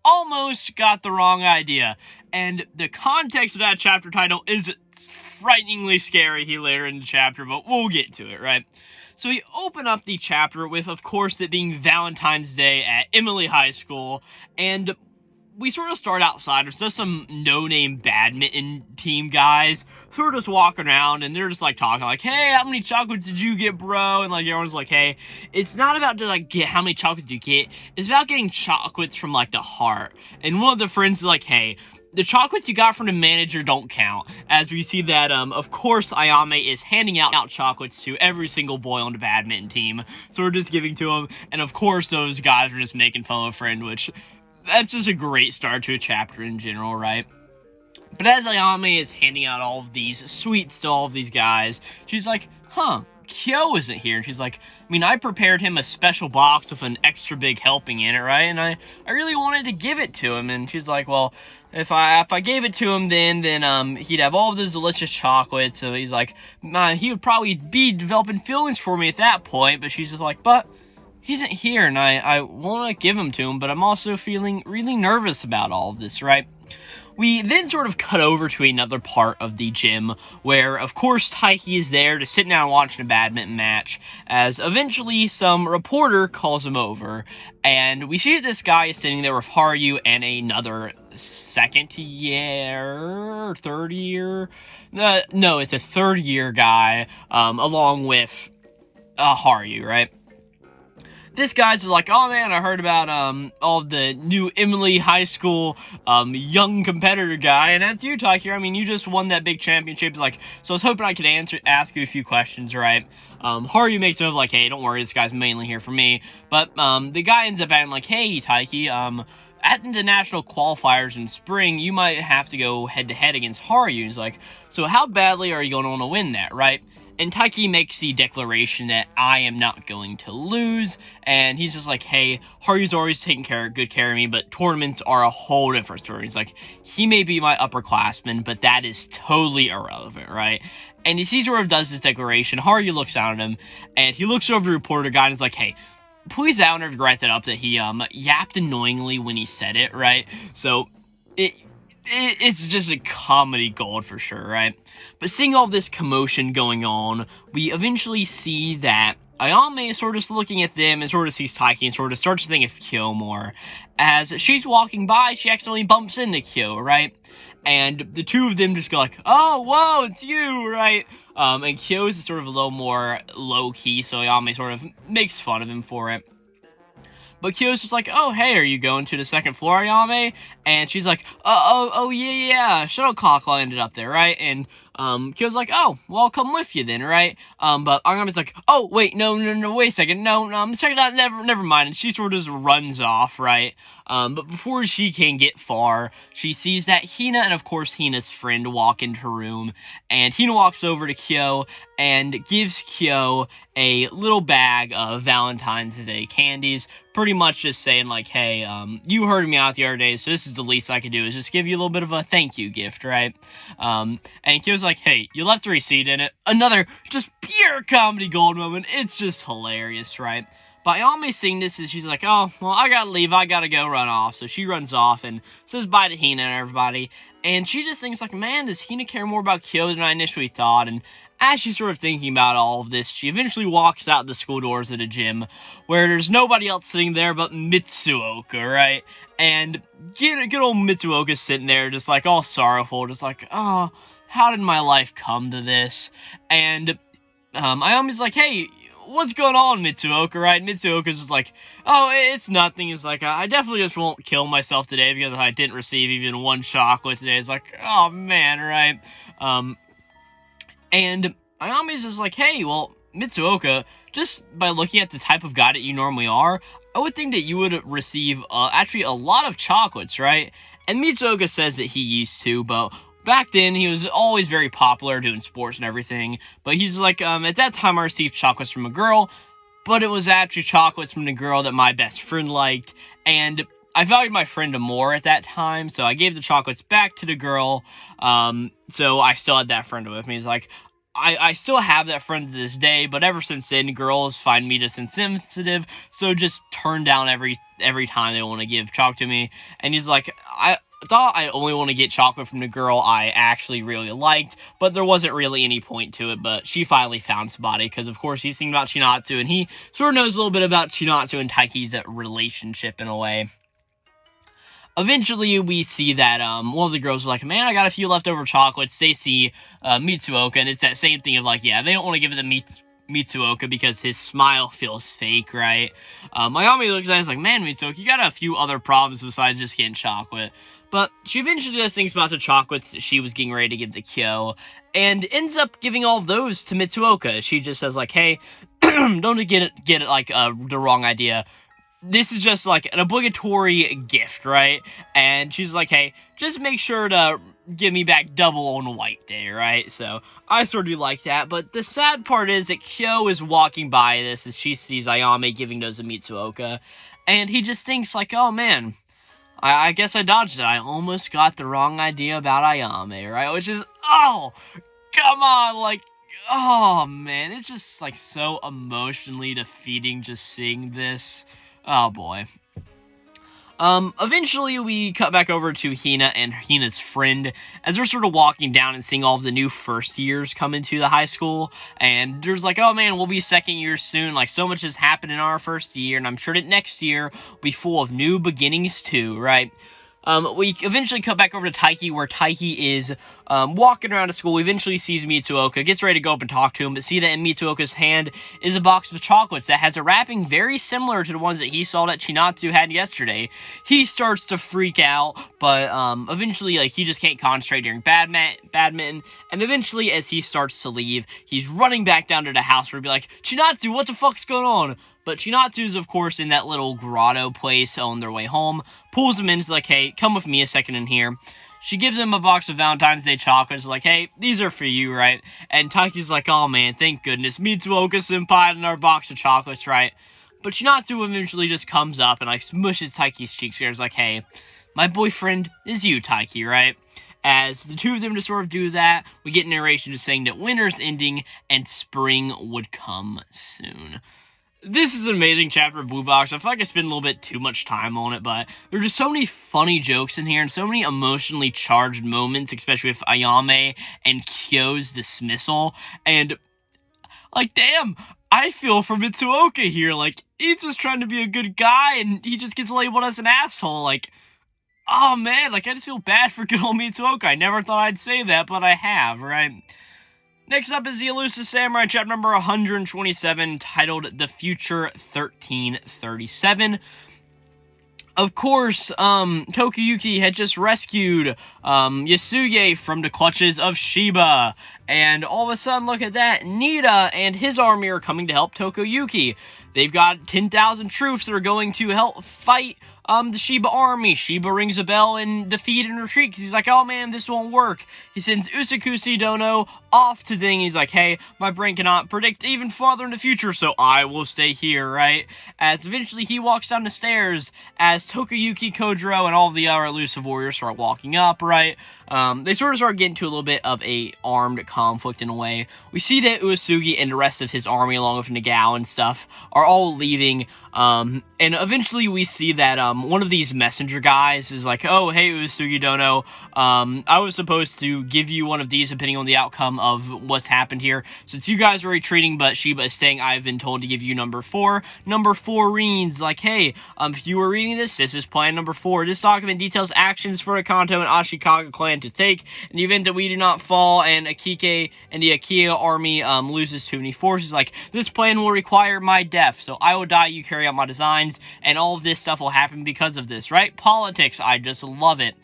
almost got the wrong idea. And the context of that chapter title is frighteningly scary here later in the chapter, but we'll get to it, right? So we open up the chapter with, of course, it being Valentine's Day at Emily High School, and we sort of start outside. There's just some no-name badminton team guys who are just walking around, and they're just, like, talking, like, hey, how many chocolates did you get, bro? And, like, everyone's like, hey, it's not about to, like, get how many chocolates you get. It's about getting chocolates from, like, the heart. And one of the friends is like, hey, the chocolates you got from the manager don't count. As we see that, of course, Ayame is handing out chocolates to every single boy on the badminton team. So we're just giving to them. And, of course, those guys are just making fun of a friend, which that's just a great start to a chapter in general, right? But as Ayame is handing out all of these sweets to all of these guys, she's like, huh, Kyo isn't here. And she's like, I mean, I prepared him a special box with an extra big helping in it, right? And I really wanted to give it to him. And she's like, well, if I gave it to him, then he'd have all of those delicious chocolates. So he's like, he would probably be developing feelings for me at that point. But she's just like, but he isn't here, and I want to give him to him, but I'm also feeling really nervous about all of this, right? We then sort of cut over to another part of the gym where, of course, Taiki is there to sit down watching a badminton match, as eventually some reporter calls him over, and we see that this guy is sitting there with Haru and another third year guy, along with Haru, right? This guy's just like, oh man, I heard about all of the new Emily High School young competitor guy, and that's you, Taiki. I mean, you just won that big championship. Like, so I was hoping I could ask you a few questions, right? Haru makes it like, hey, don't worry, this guy's mainly here for me. But the guy ends up adding like, hey, Taiki, at the national qualifiers in spring, you might have to go head-to-head against Haru. He's like, so how badly are you going to want to win that, right? And Taiki makes the declaration that I am not going to lose, and he's just like, hey, Haru's always taking good care of me, but tournaments are a whole different story. He's like, he may be my upperclassman, but that is totally irrelevant, right? And as he sort of does this declaration, Haru looks down at him, and he looks over the reporter guy and is like, hey, please I want to write that up that he yapped annoyingly when he said it, right? So it's just a comedy gold for sure, right? But seeing all this commotion going on, we eventually see that Ayame is sort of looking at them and sort of sees Taiki and sort of starts to think of Kyo more. As she's walking by, she accidentally bumps into Kyo, right? And the two of them just go like, oh, whoa, it's you, right? And Kyo is sort of a little more low-key, so Ayame sort of makes fun of him for it. But Kyo's just like, oh, hey, are you going to the second floor, Ayame? And she's like, yeah, Shuttlecock ended up there, right? And Kyo's like, oh, well, I'll come with you then, right? But Ayame's like, oh, wait, no, wait a second, no, check it out, never mind. And she sort of just runs off, right? But before she can get far, she sees that Hina and, of course, Hina's friend walk into her room. And Hina walks over to Kyo and gives Kyo a little bag of Valentine's Day candies, pretty much just saying, like, hey, you heard me out the other day, so this is the least I can do, is just give you a little bit of a thank you gift, right? And Kyo's like, hey, you left a receipt in it. Another just pure comedy gold moment. It's just hilarious, right? But Ayame's seeing this, and she's like, oh, well, I gotta leave, I gotta go run off. So she runs off and says bye to Hina and everybody. And she just thinks, like, man, does Hina care more about Kyo than I initially thought? And as she's sort of thinking about all of this, she eventually walks out the school doors at a gym where there's nobody else sitting there but Mitsuoka, right? And good old Mitsuoka's sitting there just, like, all sorrowful, just like, oh, how did my life come to this? And Ayame's like, hey, what's going on, Mitsuoka, right? Mitsuoka's just like, oh, it's nothing. It's like, I definitely just won't kill myself today because I didn't receive even one chocolate today. It's like, oh, man, right? And Ayame's just like, hey, well, Mitsuoka, just by looking at the type of guy that you normally are, I would think that you would receive, actually a lot of chocolates, right? And Mitsuoka says that he used to, but back then, he was always very popular doing sports and everything, but he's like, at that time I received chocolates from a girl, but it was actually chocolates from the girl that my best friend liked, and I valued my friend more at that time, so I gave the chocolates back to the girl, so I still had that friend with me. He's like, I still have that friend to this day, but ever since then, girls find me just insensitive, so just turn down every time they want to give chocolate to me. And he's like, I thought I only want to get chocolate from the girl I actually really liked, but there wasn't really any point to it. But she finally found somebody, because of course he's thinking about Chinatsu, and he sort of knows a little bit about Chinatsu and Taiki's relationship in a way. Eventually, we see that one of the girls are like, man, I got a few leftover chocolates. They see Mitsuoka, and it's that same thing of like, yeah, they don't want to give it to Mitsuoka because his smile feels fake, right? Mayami looks at it and is like, man, Mitsuoka, you got a few other problems besides just getting chocolate. But she eventually does things about the chocolates that she was getting ready to give to Kyo, and ends up giving all of those to Mitsuoka. She just says like, hey, don't get it like the wrong idea. This is just like an obligatory gift, right? And she's like, hey, just make sure to give me back double on White Day, right? So I sort of like that. But the sad part is that Kyo is walking by this as she sees Ayame giving those to Mitsuoka. And he just thinks like, oh man, I guess I dodged it. I almost got the wrong idea about Ayame, right? Which is, oh, come on, like, oh man, it's just like so emotionally defeating just seeing this. Oh boy. Eventually we cut back over to Hina and Hina's friend as they're sort of walking down and seeing all of the new first years come into the high school, and there's like, oh man, we'll be second years soon, like so much has happened in our first year, and I'm sure that next year will be full of new beginnings too, right? We eventually cut back over to Taiki, where Taiki is walking around the school. Eventually sees Mitsuoka, gets ready to go up and talk to him, but see that in Mitsuoka's hand is a box of chocolates that has a wrapping very similar to the ones that he saw that Chinatsu had yesterday. He starts to freak out, but eventually, like, he just can't concentrate during badminton, and eventually, as he starts to leave, he's running back down to the house where he'd be like, Chinatsu, what the fuck's going on? But Chinatsu's, of course, in that little grotto place on their way home, pulls him in, is like, hey, come with me a second in here. She gives him a box of Valentine's Day chocolates, like, hey, these are for you, right? And Taiki's like, oh man, thank goodness, Mitsuoka-senpai and our box of chocolates, right? But Chinatsu eventually just comes up and, like, smushes Taiki's cheeks here, is like, hey, my boyfriend is you, Taiki, right? As the two of them just sort of do that, we get narration just saying that winter's ending and spring would come soon. This is an amazing chapter of Blue Box. I feel like I spend a little bit too much time on it, but there are just so many funny jokes in here and so many emotionally charged moments, especially with Ayame and Kyo's dismissal. And, like, damn, I feel for Mitsuoka here. Like, he's just trying to be a good guy, and he just gets labeled as an asshole. Like, oh man, like, I just feel bad for good old Mitsuoka. I never thought I'd say that, but I have, right? Next up is the Elusive Samurai, chapter number 127, titled The Future 1337. Of course, Tokuyuki had just rescued Yasuge from the clutches of Shiba. And all of a sudden, look at that, Nita and his army are coming to help Tokuyuki. They've got 10,000 troops that are going to help fight the Shiba army. Shiba rings a bell in defeat and retreat because he's like, oh man, this won't work. He sends Usakushi Dono off to Thing. He's like, hey, my brain cannot predict even farther in the future, so I will stay here, right? As eventually he walks down the stairs as Tokuyuki, Kojiro, and all the other elusive warriors start walking up, right? They sort of start getting to a little bit of a armed conflict in a way. We see that Uesugi and the rest of his army, along with Nagao and stuff, are all leaving. And eventually we see that one of these messenger guys is like, oh, hey, Uesugi Dono, I was supposed to give you one of these depending on the outcome of what's happened here. Since you guys are retreating, but Shiba is staying, I've been told to give you number 4. Number 4 reads like, hey, if you were reading this is plan number 4. This document details actions for the Kanto and Ashikaga clan to take in the event that we do not fall and Akike and the Akia army loses too many forces. Like, this plan will require my death, so I will die, you carry out my designs, and all of this stuff will happen because of this, right? Politics, I just love it.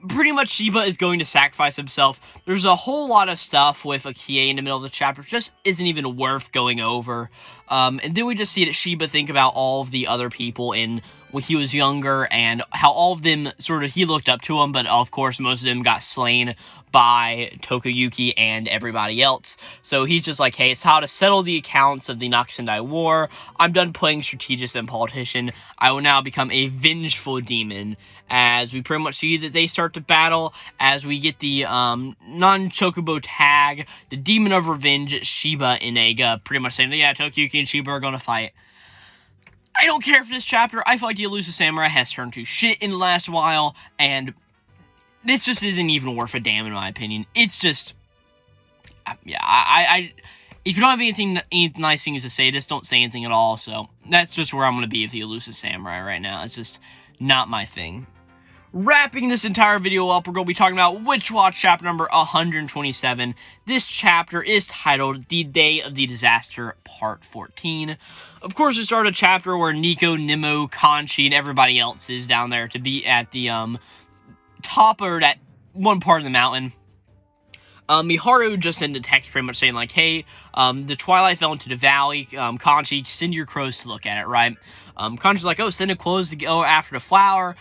Pretty much Shiba is going to sacrifice himself. There's a whole lot of stuff with Akie in the middle of the chapter, just isn't even worth going over. And then we just see that Shiba think about all of the other people in when he was younger, and how all of them sort of, he looked up to them, but of course most of them got slain by Tokuyuki and everybody else. So he's just like, hey, it's how to settle the accounts of the Nakusendai War. I'm done playing strategist and politician. I will now become a vengeful demon. As we pretty much see that they start to battle, as we get the non-chocobo tag, the Demon of Revenge, Shiba and Ega, pretty much saying, yeah, Tokuyuki and Shiba are going to fight. I don't care for this chapter. I feel like the Elusive Samurai has turned to shit in the last while, and this just isn't even worth a damn in my opinion. It's just, yeah, if you don't have any nice things to say, just don't say anything at all. So that's just where I'm going to be with the Elusive Samurai right now. It's just not my thing. Wrapping this entire video up, we're going to be talking about Witch Watch chapter number 127. This chapter is titled The Day of the Disaster, Part 14. Of course, we start a chapter where Nico, Nimmo, Kanchi, and everybody else is down there to be at the top or that one part of the mountain. Miharu just sent a text pretty much saying like, hey, the Twilight fell into the valley. Kanchi, send your crows to look at it, right? Kanchi's like, oh, send the crows to go after the flower.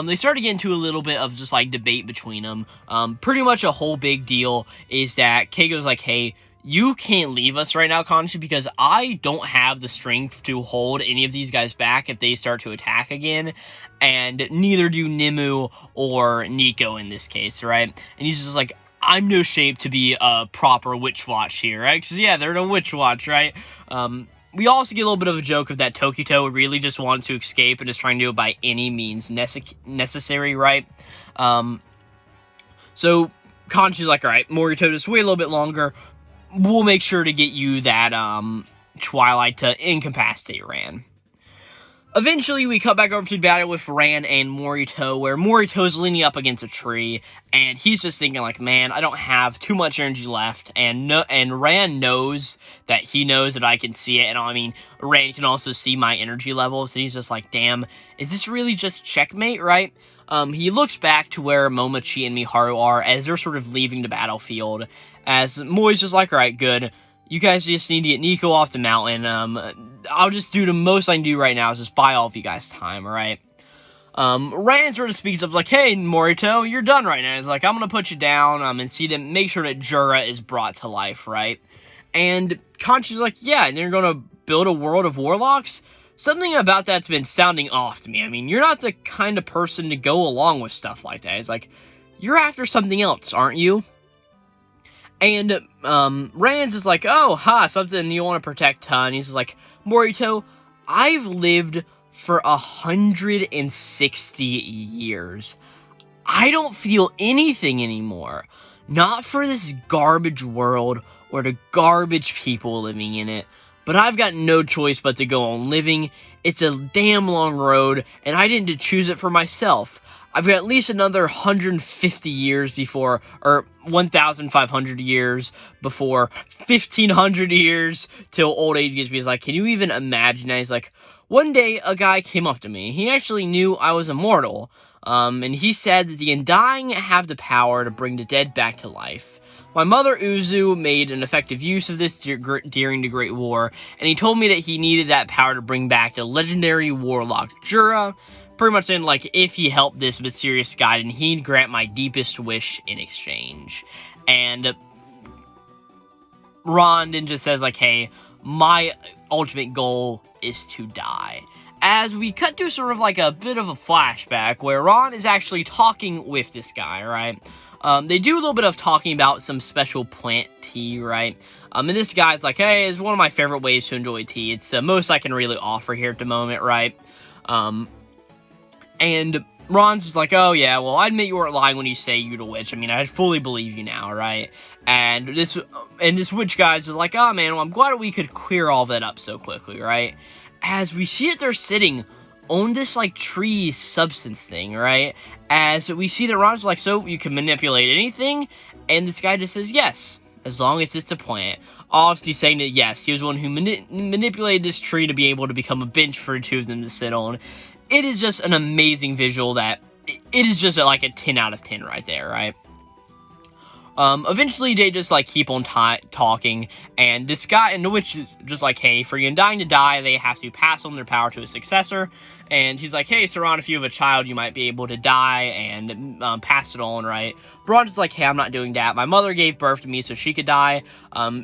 They start to get into a little bit of just like debate between them. Pretty much a whole big deal is that Keigo's like, hey, you can't leave us right now, Kanchi, because I don't have the strength to hold any of these guys back if they start to attack again, and neither do Nimue or Nico in this case, right? And he's just like, I'm no shape to be a proper Witch Watch here, right? Because, yeah, they're no Witch Watch, right? We also get a little bit of a joke of that Tokito really just wants to escape and is trying to do it by any means necessary, right? So Kanchi's like, all right, Morito, just wait a little bit longer. We'll make sure to get you that Twilight to incapacitate Ran. Eventually, we cut back over to the battle with Ran and Morito, where Morito's leaning up against a tree, and he's just thinking like, man, I don't have too much energy left, and Ran knows that he knows that I can see it, and I mean, Ran can also see my energy levels, and he's just like, damn, is this really just checkmate, right? He looks back to where Momochi and Miharu are as they're sort of leaving the battlefield, as Moi's just like, alright, good. You guys just need to get Nico off the mountain. I'll just do the most I can do right now is just buy all of you guys time, alright? Ran sort of speaks up like, hey, Morito, you're done right now. He's like, I'm gonna put you down, and see them, make sure that Jura is brought to life, right? And Kanchi's like, yeah, and they're gonna build a world of warlocks? Something about that's been sounding off to me. I mean, you're not the kind of person to go along with stuff like that. It's like, you're after something else, aren't you? And, Rand's is like, oh, something you want to protect, huh? And he's like, Morito, I've lived for 160 years. I don't feel anything anymore. Not for this garbage world or the garbage people living in it. But I've got no choice but to go on living. It's a damn long road, and I didn't choose it for myself. I've got at least another 150 years before, or 1,500 years before, 1,500 years till old age gets me. He's like, can you even imagine that? He's like, one day a guy came up to me. He actually knew I was immortal. And he said that the undying have the power to bring the dead back to life. My mother Uzu made an effective use of this during the Great War, and he told me that he needed that power to bring back the legendary warlock Jura. Pretty much saying, like, if he helped this mysterious guy, then he'd grant my deepest wish in exchange. And Ron then just says, like, hey, my ultimate goal is to die. As we cut to sort of like a bit of a flashback where Ron is actually talking with this guy, right? They do a little bit of talking about some special plant tea, right? And this guy's like, hey, it's one of my favorite ways to enjoy tea. It's the most I can really offer here at the moment, right? And Ron's just like, oh yeah, well, I admit you weren't lying when you say you're the witch. I mean, I fully believe you now, right? And this witch guy's just like, oh man, well, I'm glad we could clear all that up so quickly, right? As we see that they're sitting on this, like, tree substance thing, right? As we see that Ron's like, so you can manipulate anything? And this guy just says, yes, as long as it's a plant. Obviously saying that, yes, he was the one who manipulated this tree to be able to become a bench for the two of them to sit on. It is just an amazing visual that, it is just like a 10 out of 10 right there, right? Eventually they just, like, keep on talking, and this guy, and the witch is just like, hey, for Undying to die, they have to pass on their power to a successor, and he's like, hey, Saran, if you have a child, you might be able to die and pass it on, right? Braun's like, hey, I'm not doing that. My mother gave birth to me so she could die.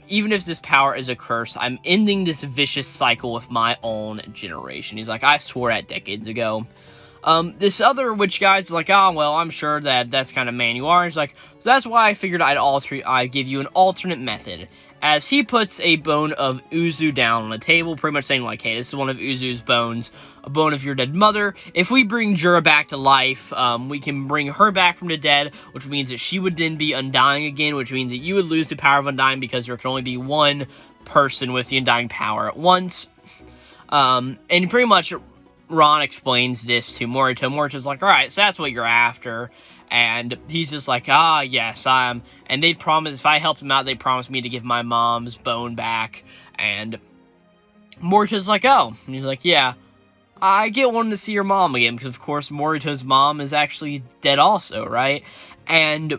Even if this power is a curse, I'm ending this vicious cycle with my own generation. He's like, I swore that decades ago. This other witch guy's like, oh, well, I'm sure that's kind of man you are. He's like, so that's why I figured I'd give you an alternate method. As he puts a bone of Uzu down on the table, pretty much saying, like, hey, this is one of Uzu's bones, a bone of your dead mother. If we bring Jura back to life, we can bring her back from the dead, which means that she would then be undying again, which means that you would lose the power of undying because there can only be one person with the undying power at once. And pretty much Ron explains this to Morito. Morito's like, alright, so that's what you're after. And he's just like, ah, yes, and they promise, if I helped him out, they promised me to give my mom's bone back. And Morito's like, oh. And he's like, yeah, I get wanting to see your mom again, because of course Morito's mom is actually dead also, right? And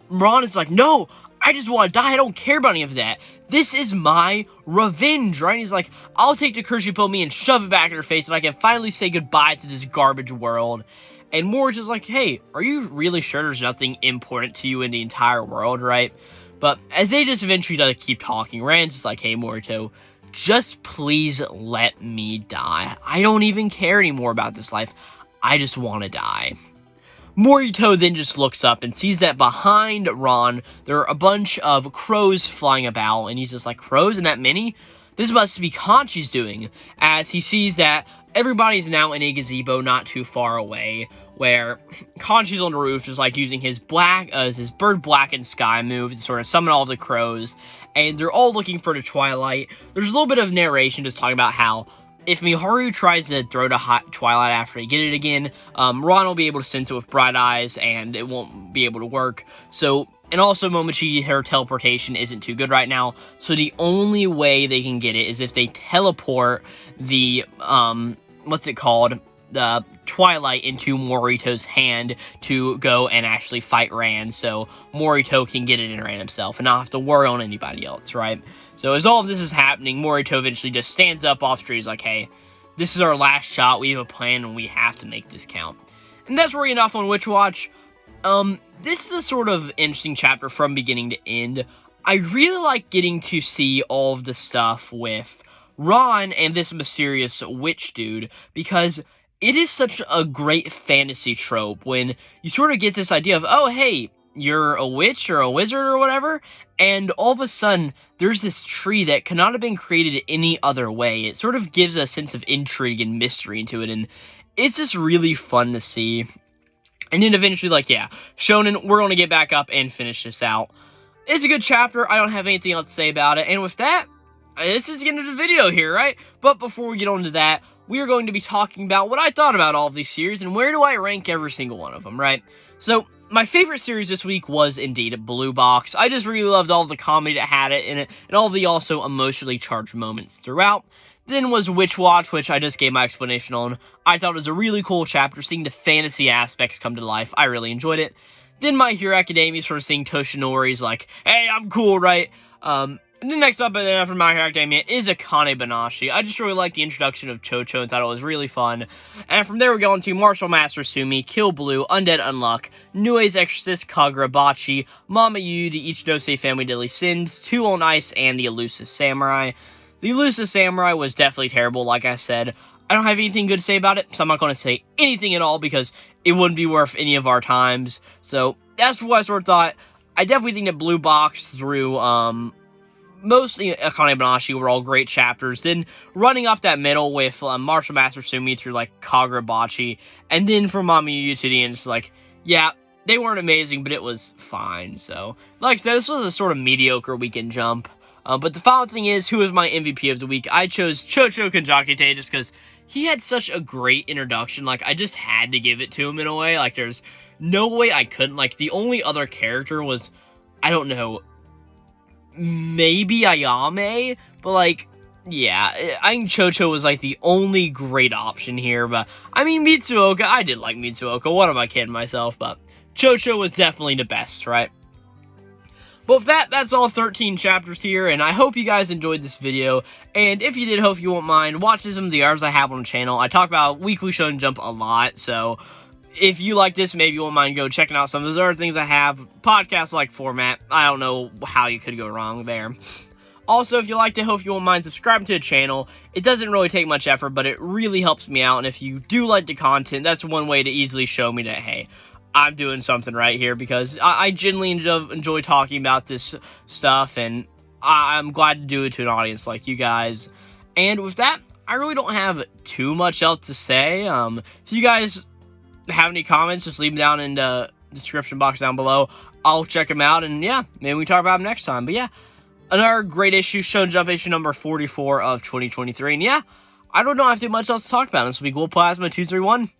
Ron is like, no, I just want to die, I don't care about any of that. This is my revenge, right? And he's like, I'll take the curse you put me and shove it back in her face, and I can finally say goodbye to this garbage world. And Morito's like, hey, are you really sure there's nothing important to you in the entire world, right? But as they just eventually keep talking, Rand's just like, hey, Morito, just please let me die. I don't even care anymore about this life. I just want to die. Morito then just looks up and sees that behind Ron, there are a bunch of crows flying about, and he's just like, crows and that many? This must be Conchi's doing, as he sees that everybody's now in a gazebo not too far away, where Conchi's on the roof just like using his bird blackened sky move to sort of summon all the crows, and they're all looking for the Twilight. There's a little bit of narration just talking about how if Miharu tries to throw the Twilight after they get it again, Ron will be able to sense it with bright eyes, and it won't be able to work. So, and also Momochi, her teleportation isn't too good right now, so the only way they can get it is if they teleport the, the Twilight into Morito's hand to go and actually fight Rand, so Morito can get it in Rand himself and not have to worry on anybody else, right? So as all of this is happening, Morito eventually just stands up off street. He's like, hey, this is our last shot. We have a plan, and we have to make this count. And that's where we enough on Witch Watch. This is a sort of interesting chapter from beginning to end. I really like getting to see all of the stuff with Ron and this mysterious witch dude, because it is such a great fantasy trope when you sort of get this idea of, oh, hey, you're a witch or a wizard or whatever, and all of a sudden, there's this tree that could not have been created any other way. It sort of gives a sense of intrigue and mystery into it, and it's just really fun to see. And then eventually, like, yeah, Shonen, we're going to get back up and finish this out. It's a good chapter. I don't have anything else to say about it, and with that, this is the end of the video here, right? But before we get on to that, we are going to be talking about what I thought about all of these series, and where do I rank every single one of them, right? So, my favorite series this week was indeed Blue Box. I just really loved all the comedy that had it in it, and all the also emotionally charged moments throughout. Then was Witch Watch, which I just gave my explanation on. I thought it was a really cool chapter, seeing the fantasy aspects come to life. I really enjoyed it. Then My Hero Academia, sort of seeing Toshinori's like, hey, I'm cool, right? And then next up, and then after My Hero Academia, is Akane-banashi. I just really liked the introduction of Chocho and thought it was really fun. And from there, we go into Marshal Master Asumi, Kill Blue, Undead Unluck, Nue's Exorcist, Kagurabachi, MamaYuyu, the Ichinose Family Deadly Sins, Two on Ice, and the Elusive Samurai. The Elusive Samurai was definitely terrible, like I said. I don't have anything good to say about it, so I'm not going to say anything at all, because it wouldn't be worth any of our times. So, that's what I sort of thought. I definitely think that Blue Box through, mostly Akane-banashi were all great chapters. Then running up that middle with Marshal Master Sumi through like Kagurabachi, and then from MamaYuyu to the end, it's like, yeah, they weren't amazing, but it was fine. So, like I said, this was a sort of mediocre weekend jump. But the final thing is, who is my MVP of the week? I chose Chocho Kanjakite just because he had such a great introduction. Like, I just had to give it to him in a way. Like, there's no way I couldn't. Like, the only other character was, I don't know, maybe Ayame, but like, yeah, I think Chocho was like the only great option here. But I mean, Mitsuoka, I did like Mitsuoka, what am I kidding myself, but Chocho was definitely the best, right? But with that, that's all 13 chapters here, and I hope you guys enjoyed this video, and if you did, hope you won't mind watching some of the arcs I have on the channel. I talk about Weekly Shonen Jump a lot, so if you like this, maybe you won't mind go checking out some of those other things I have. Podcast-like format, I don't know how you could go wrong there. Also, if you liked it, hope you won't mind subscribing to the channel. It doesn't really take much effort, but it really helps me out, and if you do like the content, that's one way to easily show me that, hey, I'm doing something right here, because I genuinely enjoy talking about this stuff, and I'm glad to do it to an audience like you guys. And with that, I really don't have too much else to say. If you guys have any comments, just leave them down in the description box down below. I'll check them out, and yeah, maybe we can talk about them next time. But yeah, another great issue, Shonen Jump issue number 44 of 2023. And yeah, I don't have too much else to talk about. This will be Glowplasma231.